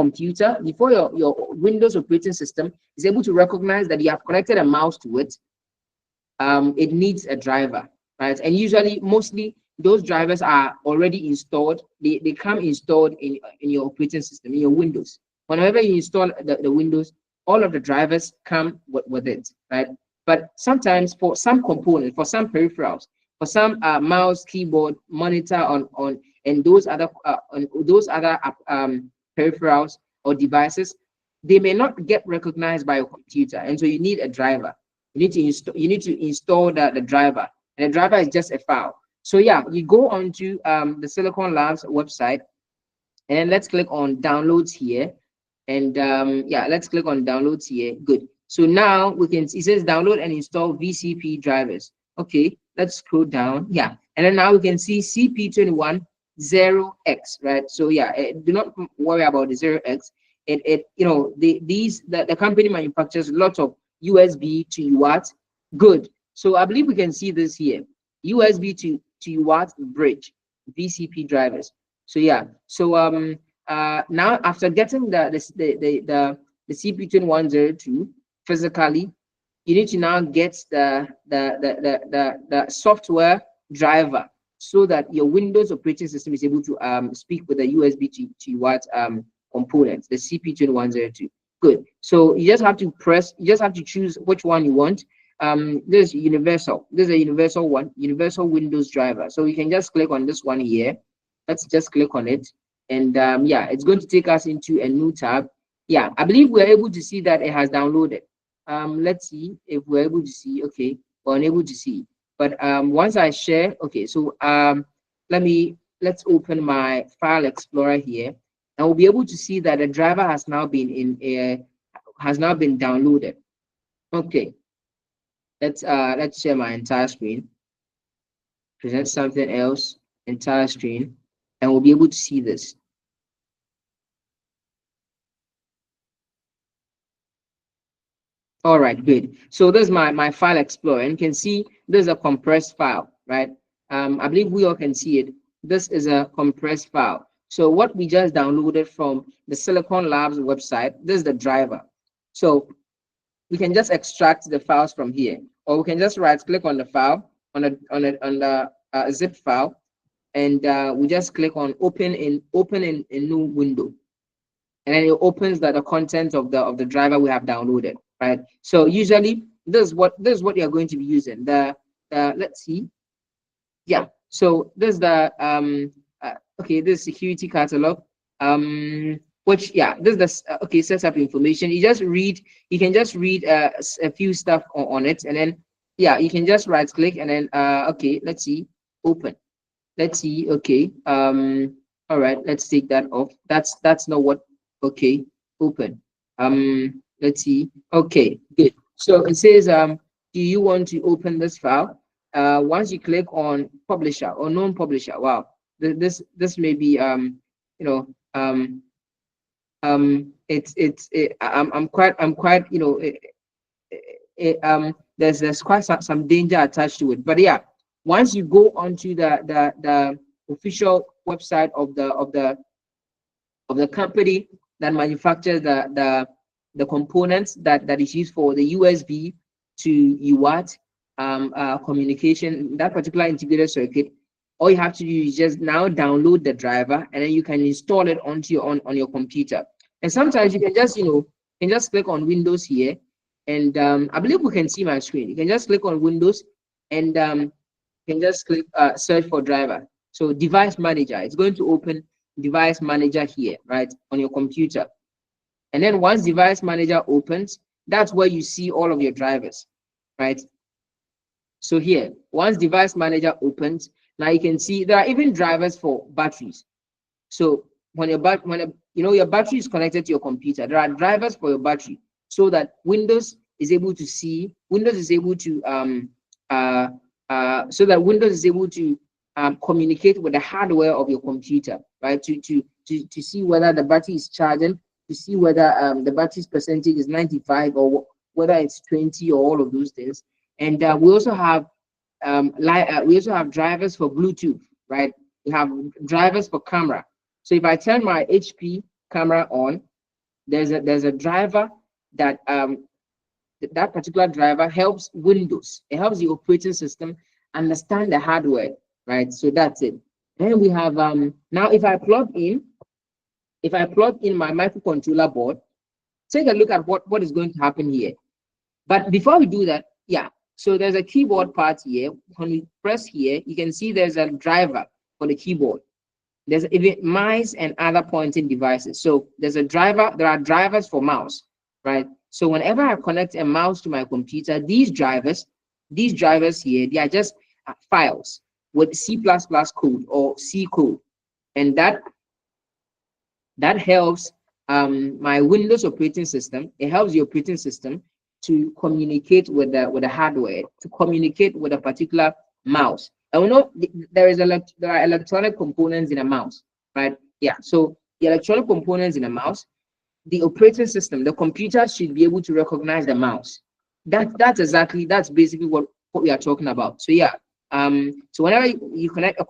Windows operating system is able to recognize that you have connected a mouse to it, it needs a driver, right? And usually, mostly, those drivers are already installed. They come installed in your operating system, in your Windows. Whenever you install the Windows, all of the drivers come with it, right? But sometimes for some components, for some peripherals, for some mouse, keyboard, monitor and those other peripherals or devices, they may not get recognized by your computer, and so you need a driver. You need to install the driver, and the driver is just a file. So yeah, you go onto the Silicon Labs website, and let's click on downloads here, and yeah, let's click on downloads here. Good. So now we can see, it says download and install VCP drivers. Okay, let's scroll down. Yeah, and then now we can see CP21 0x, right? So yeah, do not worry about the 0x. The company manufactures lots of USB-to-UART. Good. So I believe we can see this here, USB-to-UART bridge VCP drivers. So yeah, so now after getting the CP2102 physically, you need to now get the software driver, so that your Windows operating system is able to speak with the USB-to-UART components, the CP2102. Good. So you just have to choose which one you want. This is universal. This is a universal one, universal Windows driver. So you can just click on this one here. Let's just click on it, and yeah, it's going to take us into a new tab. Yeah, I believe we're able to see that it has downloaded. Let's see if we're able to see. Okay, we're unable to see. But once I share, okay, so let's open my file explorer here, and we'll be able to see that the driver has now been downloaded. Okay, let's share my entire screen, present something else, entire screen, and we'll be able to see this. All right, good. So this is my file explorer, and you can see this is a compressed file, right? I believe we all can see it. This is a compressed file. So what we just downloaded from the Silicon Labs website, this is the driver. So we can just extract the files from here, or we can just right-click on the file on the zip file, and we just click on open in a new window, and then it opens the content of the driver we have downloaded, right? So usually this is what you're going to be using. Let's see, yeah. So this is the okay, this security catalog, which, yeah, this is the okay, setup information. You can just read a few stuff on it, and then, yeah, you can just right click, and then okay, let's see, open. Let's see, okay, all right, let's take that off. That's not what. Okay, open. Let's see. Okay, good. So it says, do you want to open this file? Once you click on publisher or non-publisher, wow, this may be you know, I'm quite, you know, there's quite some danger attached to it. But yeah, once you go onto the official website of the company that manufactures the components that is used for the USB to UART communication, that particular integrated circuit, all you have to do is just now download the driver, and then you can install it onto on your computer. And sometimes you can just, you know, click on Windows here, and I believe we can see my screen. You can just click on Windows, and you can just click search for driver. So device manager, it's going to open device manager here, right, on your computer. And then once device manager opens, that's where you see all of your drivers, right? So here, once device manager opens, now you can see there are even drivers for batteries. So when your battery is connected to your computer, there are drivers for your battery, so that Windows is able to communicate with the hardware of your computer, right? To see whether the battery is charging, to see whether the battery's percentage is 95 or whether it's 20 or all of those things. And we also have drivers for Bluetooth, right? We have drivers for camera. So if I turn my HP camera on, there's a driver that that particular driver helps Windows. It helps the operating system understand the hardware, right? So that's it. Then we have now if I plug in my microcontroller board, take a look at what is going to happen here. But before we do that, yeah, so there's a keyboard part here. When we press here, you can see there's a driver for the keyboard. There's even mice and other pointing devices. So there's a driver, there are drivers for mouse, right? So whenever I connect a mouse to my computer, these drivers here, they are just files with C++ code or C code. And that helps my Windows operating system. It helps the operating system to communicate with the hardware, to communicate with a particular mouse. And we know there are electronic components in a mouse, right? Yeah. So the electronic components in a mouse, the operating system, the computer should be able to recognize the mouse. That's basically what we are talking about. So yeah. So whenever you connect a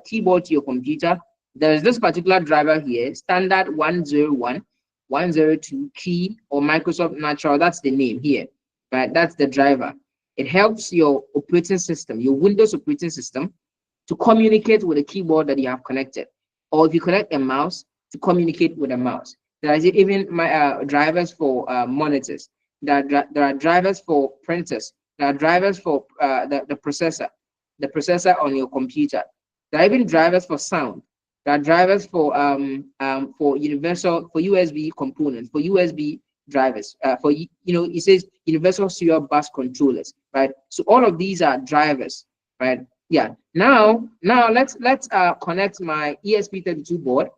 keyboard to your computer, there is this particular driver here, standard 101, 102 key or Microsoft Natural. That's the name here, right? That's the driver. It helps your operating system, your Windows operating system, to communicate with the keyboard that you have connected, or if you connect a mouse, to communicate with a mouse. There is even drivers for monitors. There are drivers for printers. There are drivers for the processor on your computer. There are even drivers for sound. There are drivers for USB components, for USB drivers. It says universal serial bus controllers, right? So all of these are drivers, right? Yeah. Now let's connect my ESP32 board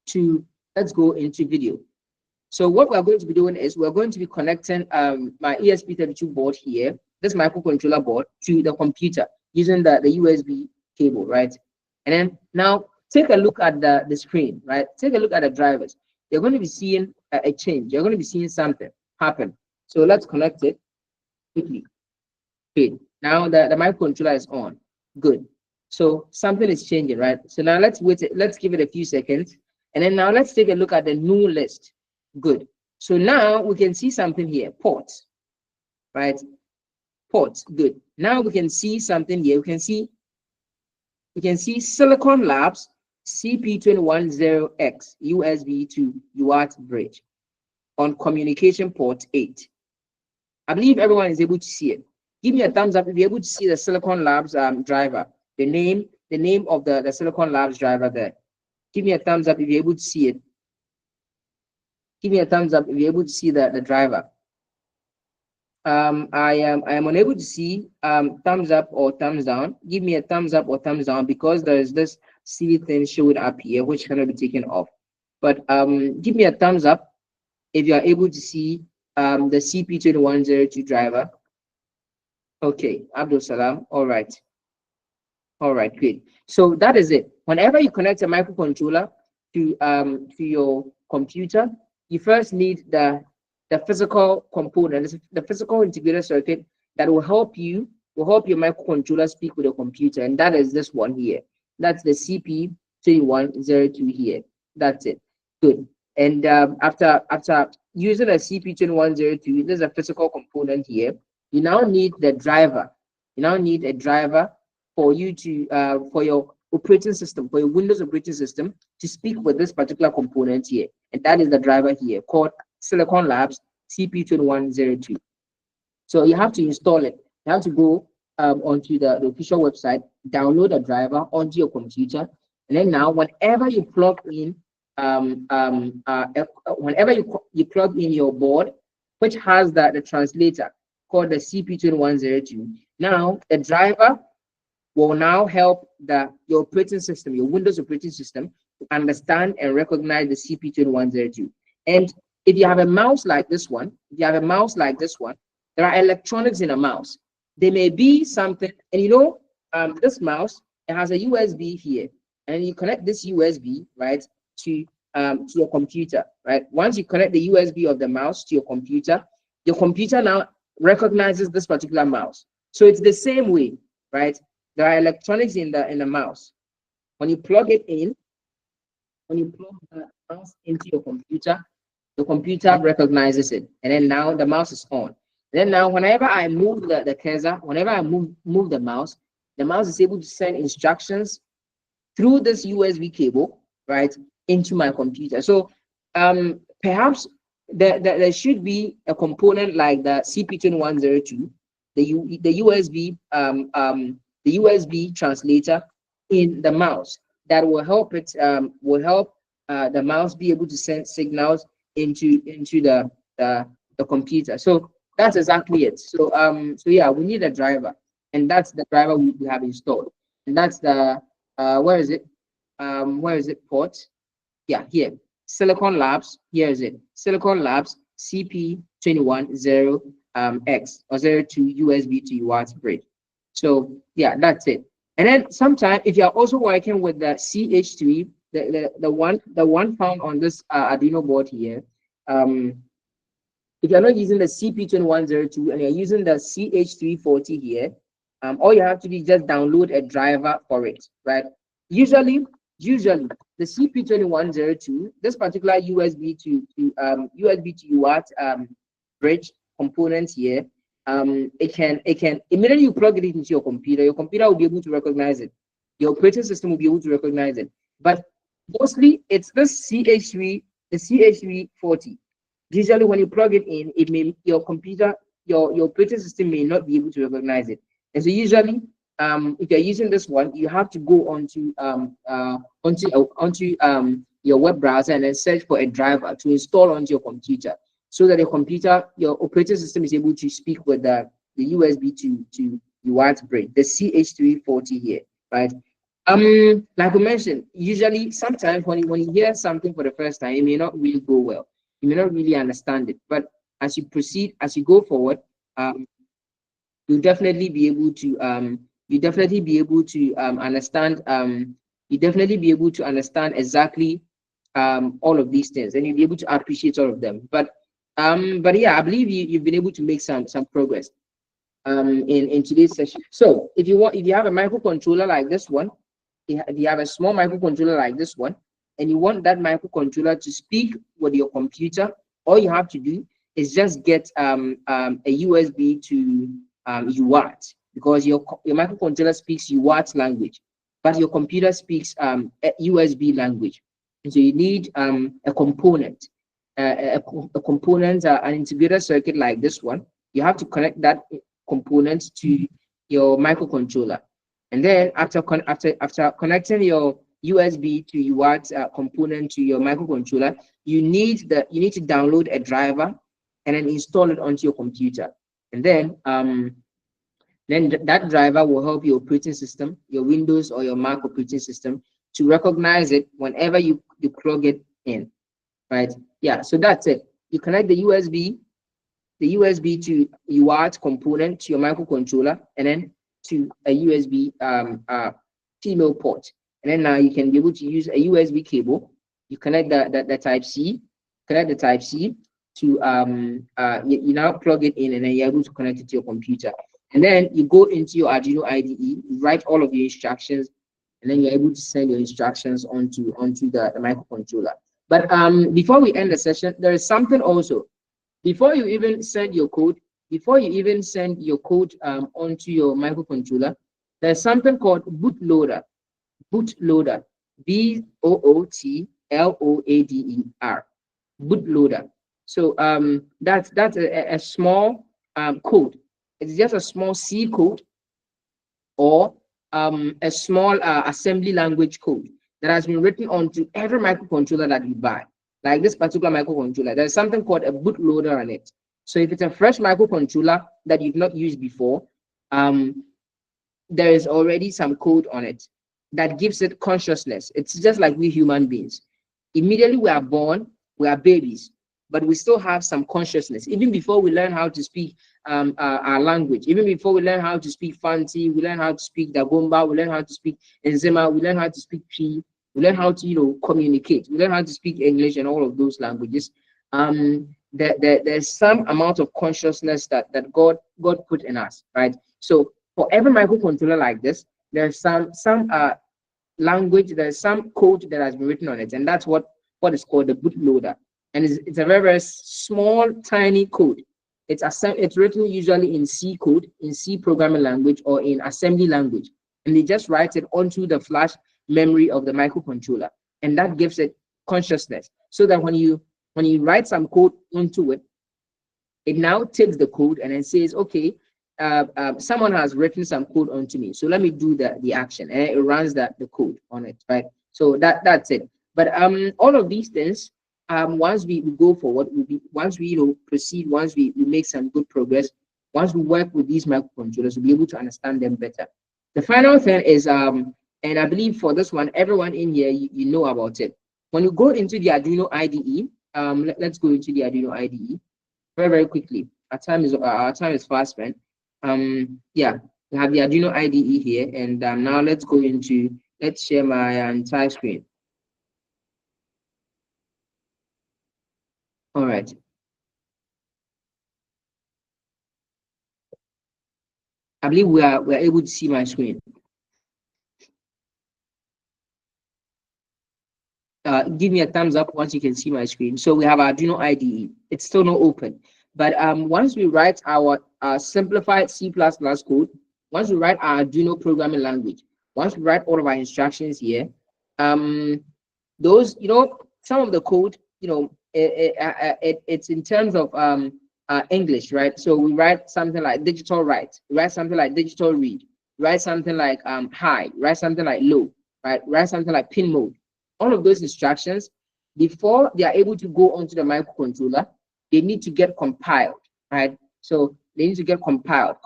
to, let's go into video. So what we're going to be doing is we're going to be connecting my ESP32 board here, this microcontroller board, to the computer using the USB cable, right? And then now take a look at the screen, right? Take a look at the drivers. You're going to be seeing a change. You're going to be seeing something happen. So let's connect it quickly. Good. Now the microcontroller is on. Good. So something is changing, right? So now let's wait. Let's give it a few seconds. And then now let's take a look at the new list. Good. So now we can see something here. Ports, right? Ports. Good. Now we can see something here. We can see Silicon Labs CP2102 USB to UART bridge on communication port 8. I believe everyone is able to see it. Give me a thumbs up if you're able to see the Silicon Labs driver. The name of the Silicon Labs driver there. Give me a thumbs up if you're able to see it. Give me a thumbs up if you're able to see the driver. I am unable to see thumbs up or thumbs down. Give me a thumbs up or thumbs down because there is this silly thing showing up here which cannot be taken off. But give me a thumbs up if you are able to see the CP2102 driver. Okay, Abdul Salam. All right, great. So that is it. Whenever you connect a microcontroller to your computer, you first need the physical component, the physical integrated circuit that will help your microcontroller speak with your computer, and that is this one here. That's the CP2102 here. That's it. Good. And after using a CP2102, there's a physical component here. You now need the driver. You now need a driver for you to for your operating system, for your Windows operating system to speak with this particular component here, and that is the driver here called Silicon Labs CP2102. So you have to install it. You have to go onto the official website, download the driver onto your computer, and then now whenever you plug in whenever you plug in your board, which has the translator called the CP2102, now the driver will now help your operating system, your Windows operating system, to understand and recognize the CP2102. And if you have a mouse like this one, there are electronics in a mouse. There may be something, and this mouse, it has a USB here, and you connect this USB, right, to your computer, right? Once you connect the USB of the mouse to your computer now recognizes this particular mouse. So it's the same way, right? There are electronics in the mouse. When you plug it in, when you plug the mouse into your computer, the computer recognizes it, and then now the mouse is on. Then now, whenever I move the cursor, whenever I move the mouse is able to send instructions through this USB cable, right, into my computer. So perhaps there should be a component like the CP2102, the USB translator in the mouse that will help the mouse be able to send signals into the computer. So that's exactly it. So yeah, we need a driver, and that's the driver we have installed, and that's the where is it port? Yeah, here, Silicon Labs. Here is it, Silicon Labs CP2102 or 02 USB to UART bridge. So yeah, that's it. And then sometimes if you're also working with the CH3, the one found on this Arduino board here, if you're not using the CP2102 and you're using the CH340 here, all you have to do is just download a driver for it, right? Usually the CP2102, this particular USB to UART bridge component here, it can immediately you plug it into your computer will be able to recognize it. Your operating system will be able to recognize it. But mostly it's this the CH340. Usually when you plug it in, your computer, your operating system may not be able to recognize it. And so usually if you're using this one, you have to go onto your web browser and then search for a driver to install onto your computer. so that your operating system is able to speak with the USB to UART bridge, the CH340 here, right? Like I mentioned, usually sometimes when you hear something for the first time, it may not really go well. You may not really understand it. But as you proceed, as you go forward, um, you'll definitely be able to understand you definitely be able to understand exactly all of these things, and you'll be able to appreciate all of them. But yeah, I believe you've been able to make some progress in today's session. So if you have a microcontroller like this one, if you have a small microcontroller like this one, and you want that microcontroller to speak with your computer, all you have to do is just get a USB to UART, because your microcontroller speaks UART language, but your computer speaks a USB language. And so you need a component, a component, an integrated circuit like this one. You have to connect that component to your microcontroller. And then after connecting your USB to UART component to your microcontroller, you need to download a driver and then install it onto your computer. And then that driver will help your operating system, your Windows or your Mac operating system, to recognize it whenever you plug it in, right? Yeah, so that's it. You connect the USB to UART component to your microcontroller, and then to a USB female port. And then now you can be able to use a USB cable. You connect the Type C, to you now plug it in, and then you're able to connect it to your computer. And then you go into your Arduino IDE, write all of your instructions, and then you're able to send your instructions onto the microcontroller. But before we end the session, there is something also. Before you even send your code, onto your microcontroller, there's something called bootloader. Bootloader, BOOTLOADER, bootloader. So that's a small code. It's just a small C code, or a small assembly language code that has been written onto every microcontroller that you buy. Like this particular microcontroller, there's something called a bootloader on it. So if it's a fresh microcontroller that you've not used before, there is already some code on it that gives it consciousness. It's just like we human beings. Immediately we are born, we are babies, but we still have some consciousness. Even before we learn how to speak our language, even before we learn how to speak Fanti, we learn how to speak Dagomba, we learn how to speak Nzema, we learn how to speak P, we learn how to communicate, we learn how to speak English and all of those languages. There's some amount of consciousness that God put in us, right? So for every microcontroller like this, there's some language, there's some code that has been written on it, and that's what is called the bootloader. And it's a very, very small, tiny code. It's written usually in C code, in C programming language, or in assembly language, and they just write it onto the flash memory of the microcontroller, and that gives it consciousness. So that when you write some code onto it, it now takes the code and then says, okay, someone has written some code onto me, so let me do the action, and it runs the code on it, right? So that's it. But all of these things, once we go forward, once we proceed, once we make some good progress, once we work with these microcontrollers, we'll be able to understand them better. The final thing is, and I believe for this one, everyone in here, you know about it. When you go into the Arduino IDE, let's go into the Arduino IDE very, very quickly. Our time is fast spent. Yeah, we have the Arduino IDE here, and now let's share my entire screen. All right. I believe we're able to see my screen. Give me a thumbs up once you can see my screen. So we have our Arduino IDE. It's still not open, but once we write our simplified C++ code, once we write our Arduino programming language, once we write all of our instructions here, those some of the code, it's in terms of English, right? So we write something like digital write, we write something like digital read, write something like high, write something like low, right? Write something like pin mode. All of those instructions, before they are able to go onto the microcontroller, they need to get compiled, right? So they need to get compiled.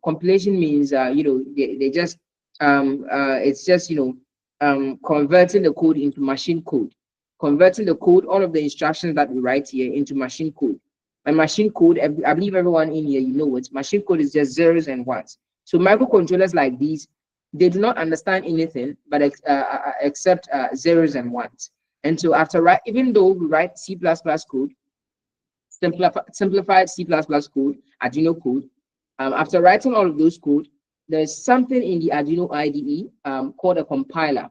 Compilation means, they just it's just converting the code into machine code, converting the code, all of the instructions that we write here into machine code. And machine code, I believe everyone in here, it. Machine code is just zeros and ones. So microcontrollers like these, they do not understand anything but except zeros and ones. And so even though we write C++ code, simplified C++ code, Arduino code, after writing all of those code, there's something in the Arduino IDE called a compiler.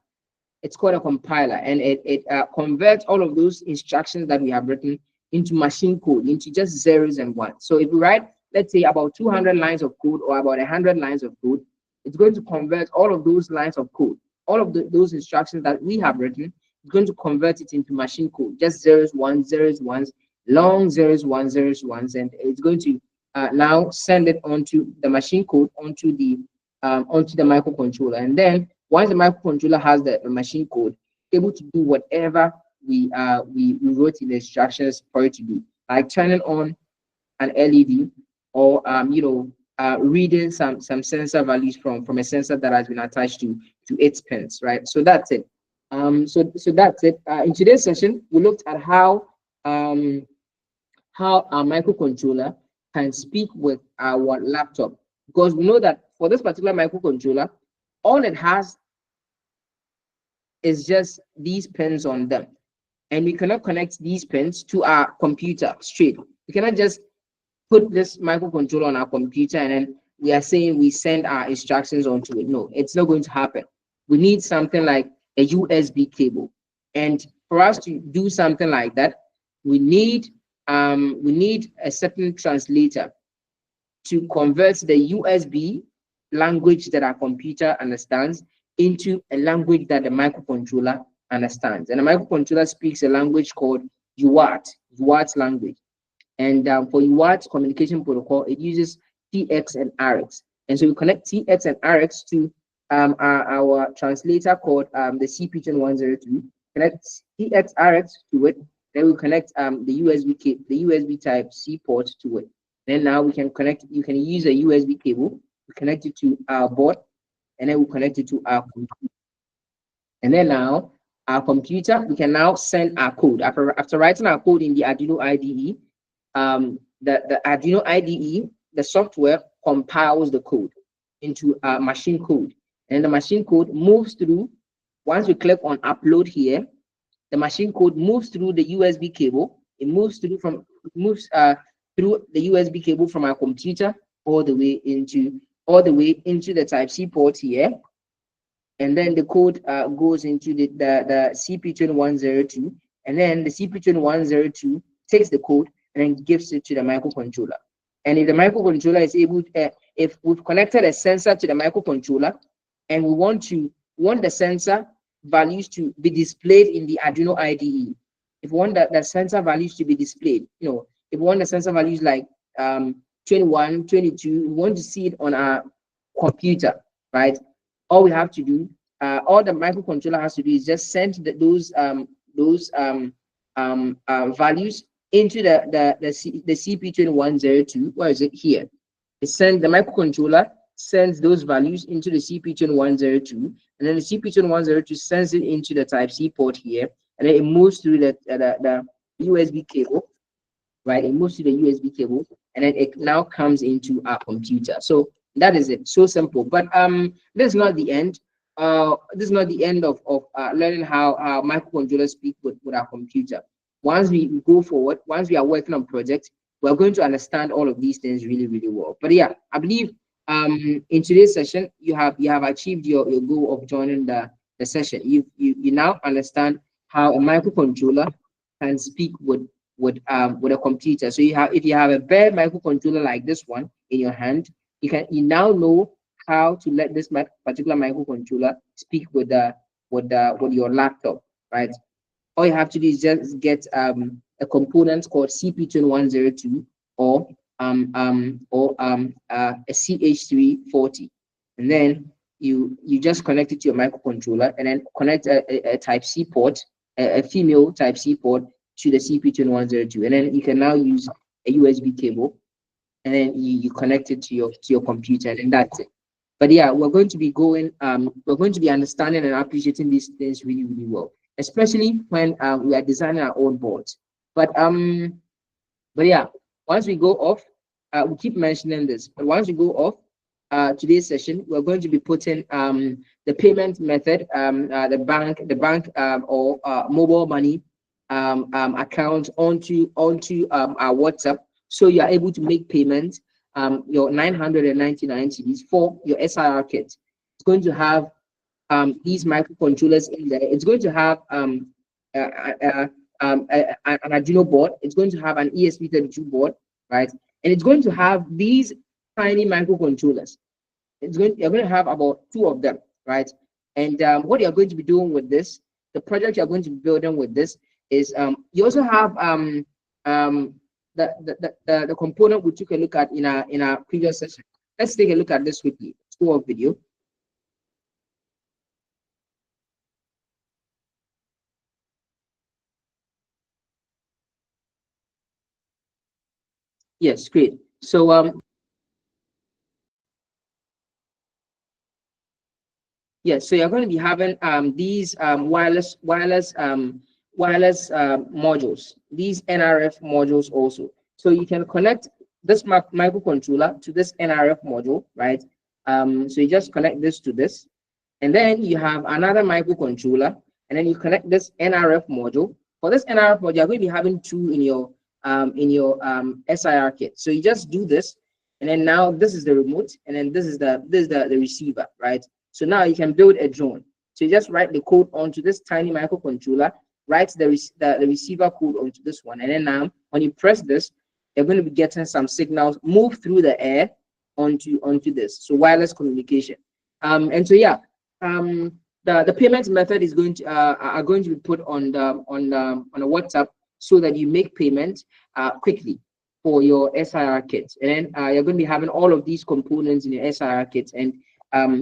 It's called a compiler, and it converts all of those instructions that we have written into machine code, into just zeros and ones. So if we write, let's say, about 200 lines of code or about 100 lines of code, it's going to convert all of those lines of code, all of those instructions that we have written, it's going to convert it into machine code, just zeros, ones, long zeros, ones, and it's going to now send it onto the machine code, onto the microcontroller. And then once the microcontroller has the machine code, able to do whatever we wrote in the instructions for it to do, like turning on an LED, or reading some sensor values from a sensor that has been attached to its pins, right? So that's it. So that's it. In today's session, we looked at how our microcontroller can speak with our laptop, because we know that for this particular microcontroller, all it has is just these pins on them, and we cannot connect these pins to our computer straight. We cannot just put this microcontroller on our computer and then we are saying we send our instructions onto it. No, it's not going to happen. We need something like a USB cable, and for us to do something like that, we need a certain translator to convert the USB language that our computer understands into a language that the microcontroller understands. And the microcontroller speaks a language called UART language. And for UART communication protocol, it uses TX and RX. And so we connect TX and RX to our translator called the CP2102, connect TX RX to it. Then we connect the USB type C port to it. Then now we can connect, you can use a USB cable, we connect it to our board, and then we connect it to our computer. And then now our computer, we can now send our code. After writing our code in the Arduino IDE, the Arduino IDE, the software compiles the code into machine code. And the machine code moves through, once we click on upload here, the machine code moves through the USB cable. It moves through through the USB cable from our computer all the way into the Type-C port here. And then the code goes into the CP2102, and then the CP2102 takes the code and then gives it to the microcontroller. And if the microcontroller is able to, if we've connected a sensor to the microcontroller and we want the sensor values to be displayed in the Arduino IDE, if we want the sensor values to be displayed, if we want the sensor values like 21, 22, we want to see it on our computer, right? All we have to do, all the microcontroller has to do is just send those values into the CP2102. Where is it here? The microcontroller sends those values into the CP2102, and then the CP2102 sends it into the Type-C port here, and then it moves through the USB cable, right? It moves to the USB cable, and then it now comes into our computer. So that is it. So simple. But this is not the end. This is not the end of learning how microcontrollers speak with our computer. Once we go forward, once we are working on projects, we're going to understand all of these things really, really well. But yeah, I believe in today's session, you have achieved your goal of joining the session. You now understand how a microcontroller can speak with a computer. So if you have a bare microcontroller like this one in your hand, you now know how to let this particular microcontroller speak with your laptop, right? All you have to do is just get a component called CP2102 or a CH340, and then you just connect it to your microcontroller, and then connect a Type-C port, a female Type-C port to the CP2102, and then you can now use a USB cable, and then you connect it to your computer, and that's it. But yeah, we're going to be understanding and appreciating these things really, really well, especially when we are designing our own boards. But yeah, once we go off, we keep mentioning this, but once we go off today's session, we're going to be putting the payment method, the bank or mobile money account onto our WhatsApp, so you are able to make payments, your 999 cedis for your SIR kit. It's going to have these microcontrollers in there. It's going to have an Arduino board. It's going to have an ESP32 board, right? And it's going to have these tiny microcontrollers. You're going to have about 2 of them, right? And what you're going to be doing with this, the project you're going to be building with this is you also have the component we took a look at in our previous session. Let's take a look at this quickly. Let's go off video. Yes, great. So yes, so you're going to be having these wireless modules, these NRF modules also. So you can connect this microcontroller to this NRF module, right? So you just connect this to this, and then you have another microcontroller, and then you connect this NRF module. For this NRF module, you're going to be having 2 in your SIR kit. So you just do this, and then now this is the remote, and then this is the receiver, right? So now you can build a drone. So you just write the code onto this tiny microcontroller, write the receiver code onto this one, and then now when you press this, you're going to be getting some signals move through the air onto this. So wireless communication. And so yeah, the payment method is going to are going to be put on the WhatsApp, so that you make payment quickly for your SIR kits. And then you're going to be having all of these components in your SIR kits, and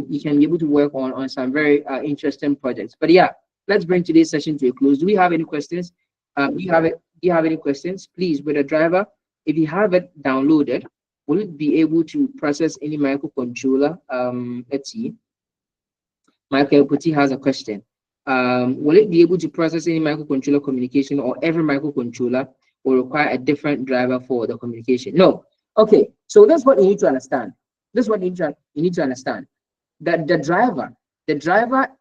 you can be able to work on some very interesting projects. But yeah, let's bring today's session to a close. Do we have any questions? Do you have any questions? Please, with the driver, if you have it downloaded, will it be able to process any microcontroller? Let's see. Michael Putti has a question. Will it be able to process any microcontroller communication, or every microcontroller will require a different driver for the communication? No. Okay, so that's what you need to understand. This is what you need to understand. That the driver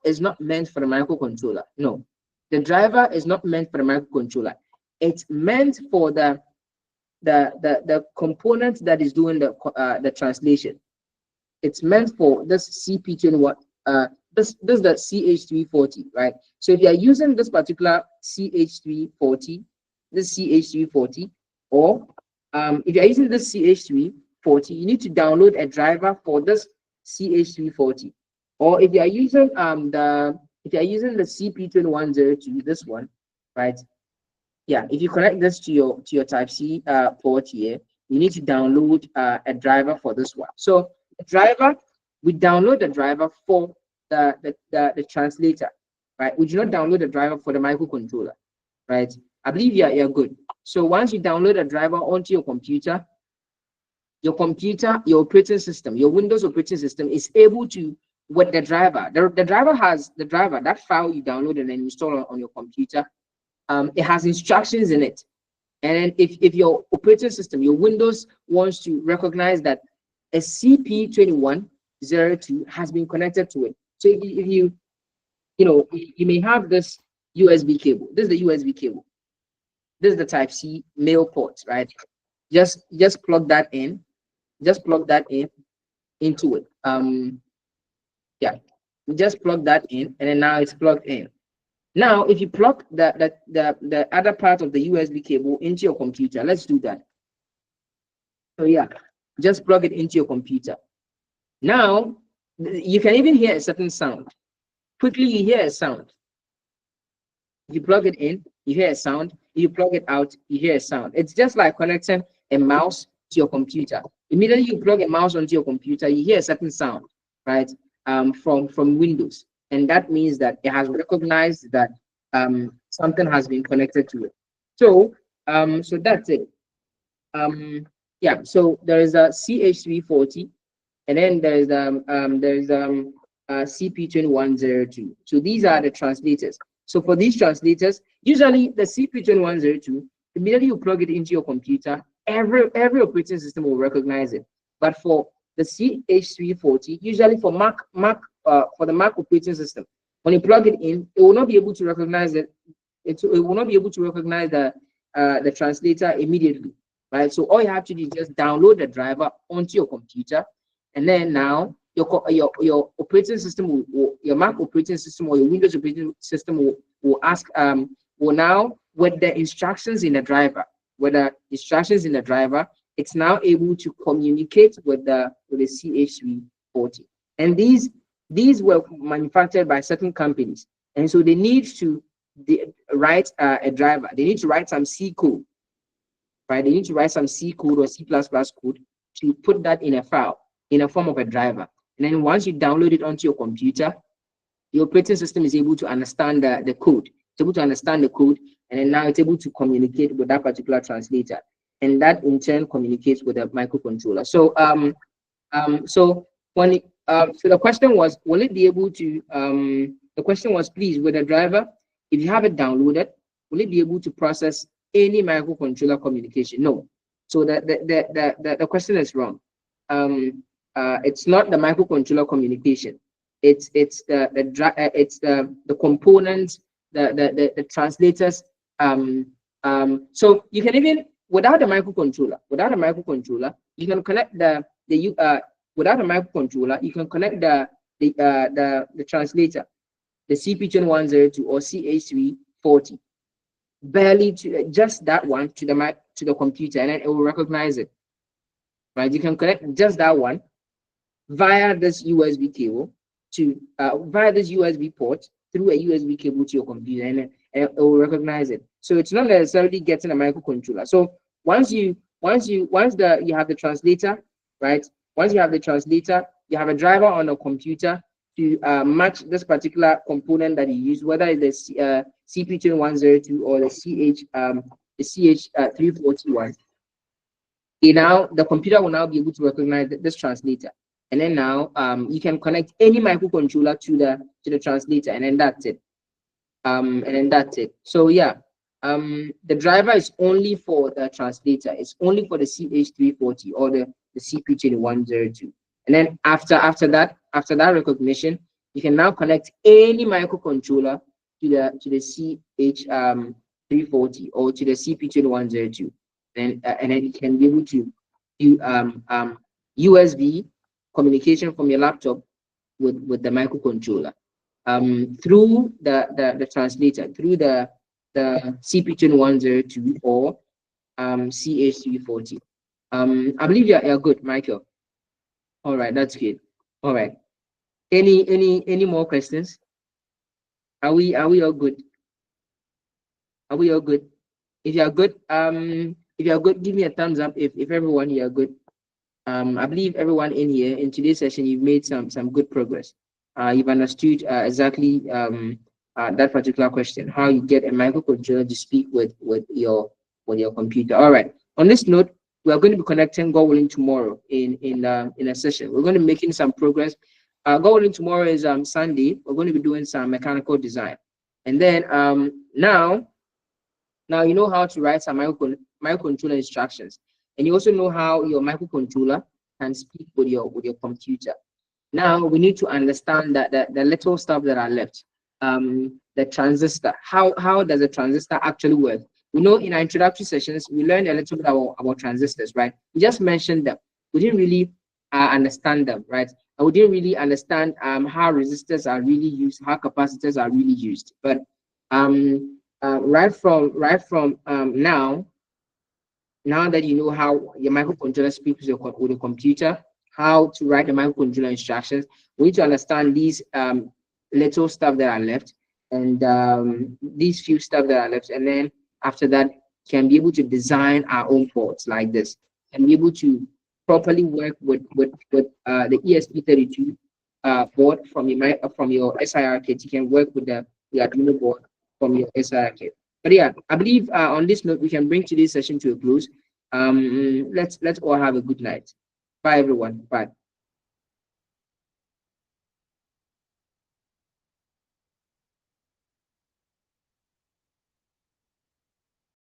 is not meant for the microcontroller. No, the driver is not meant for the microcontroller. It's meant for the component that is doing the translation. It's meant for this CP21. This is the CH340, right? So if you are using this particular CH340, or if you are using this CH340, you need to download a driver for this CH340. Or if you are using the CP2102, this one, right? Yeah, if you connect this to your Type C port here, you need to download a driver for this one. So the driver, we download the driver for the translator, right? We do not download the driver for the microcontroller, right? I believe you're good. So once you download a driver onto your computer, your operating system, your Windows operating system is able to, with the driver, the driver has that file you download and then install on your computer. It has instructions in it. And if your operating system, your Windows, wants to recognize that a CP2102 has been connected to it. So if you may have this USB cable. This is the USB cable. This is the Type C male port, right? Just plug that in. Just plug that in into it. Yeah, just plug that in, and then now it's plugged in. Now, if you plug the other part of the USB cable into your computer, let's do that. So yeah, just plug it into your computer. Now, you can even hear a certain sound. Quickly, you hear a sound. If you plug it in, you hear a sound. If you plug it out, you hear a sound. It's just like connecting a mouse to your computer. Immediately you plug a mouse onto your computer, you hear a certain sound, right? From Windows, and that means that it has recognized that something has been connected to it. So so that's it. Yeah, so there is a CH340, and then there's CP2102. So these are the translators. So for these translators, usually the CP2102, immediately you plug it into your computer, every operating system will recognize it. But for the CH340, usually for for the Mac operating system, when you plug it in, it will not be able to recognize it. It will not be able to recognize the translator immediately, right? So all you have to do is just download the driver onto your computer, and then now your operating system your Mac operating system or your Windows operating system will ask will now with the instructions in the driver, it's now able to communicate with the CH340. And these were manufactured by certain companies, and so they need to write a driver. They need to write some C code, right? They need to write some C code or C++ code to put that in a file in a form of a driver. And then once you download it onto your computer, the operating system is able to understand the code. It's able to understand the code, and then now it's able to communicate with that particular translator, and that in turn communicates with the microcontroller. So so when so the question was, will it be able to the question was, please, with the driver, if you have it downloaded, will it be able to process any microcontroller communication? No. So the question is wrong. It's not the microcontroller communication. It's the components, the translators. So you can even without a microcontroller, you can connect without a microcontroller, you can connect the translator, the CP2102 or CH340, barely to just that one to the computer, and then it will recognize it. Right? You can connect just that one via this USB cable to via this USB port through a USB cable to your computer, and it will recognize it. So it's not necessarily getting a microcontroller. So once you have the translator, right? Once you have the translator, you have a driver on a computer to match this particular component that you use, whether it's the CP2102 or the CH341. Now the computer will now be able to recognize this translator, and then now you can connect any microcontroller to the translator, and then that's it. So yeah, the driver is only for the translator. It's only for the CH340 or the CP2102. And then after that recognition, you can now connect any microcontroller to the CH340 or to the CP2102, and then you can be able to do USB communication from your laptop with the microcontroller through the translator, through the CP2102 or CH340. I believe you're good, Michael. All right, that's good. All right. Any more questions? Are we all good? Are we all good? If you are good, give me a thumbs up if everyone here are good. I believe everyone in here in today's session, you've made some good progress. You've understood exactly that particular question, how you get a microcontroller to speak with your computer. All right. On this note, we are going to be connecting, God willing, tomorrow in a session. We're going to be making some progress. God willing, tomorrow is Sunday. We're going to be doing some mechanical design, and then now you know how to write some microcontroller instructions, and you also know how your microcontroller can speak with your computer. Now we need to understand that the little stuff that are left. The transistor. How does a transistor actually work? We know in our introductory sessions we learned a little bit about transistors, right? We just mentioned them. We didn't really understand them, right? And we didn't really understand how resistors are really used, how capacitors are really used. But right from now that you know how your microcontroller speaks with the computer, how to write the microcontroller instructions, we need to understand these little stuff that are left, and these few stuff that are left, and then after that can be able to design our own boards like this, and be able to properly work with the ESP32 board from your SIR kit. You can work with the Arduino board from your SIR kit. But yeah, I believe on this note we can bring today's session to a close. Let's all have a good night. Bye everyone. Bye.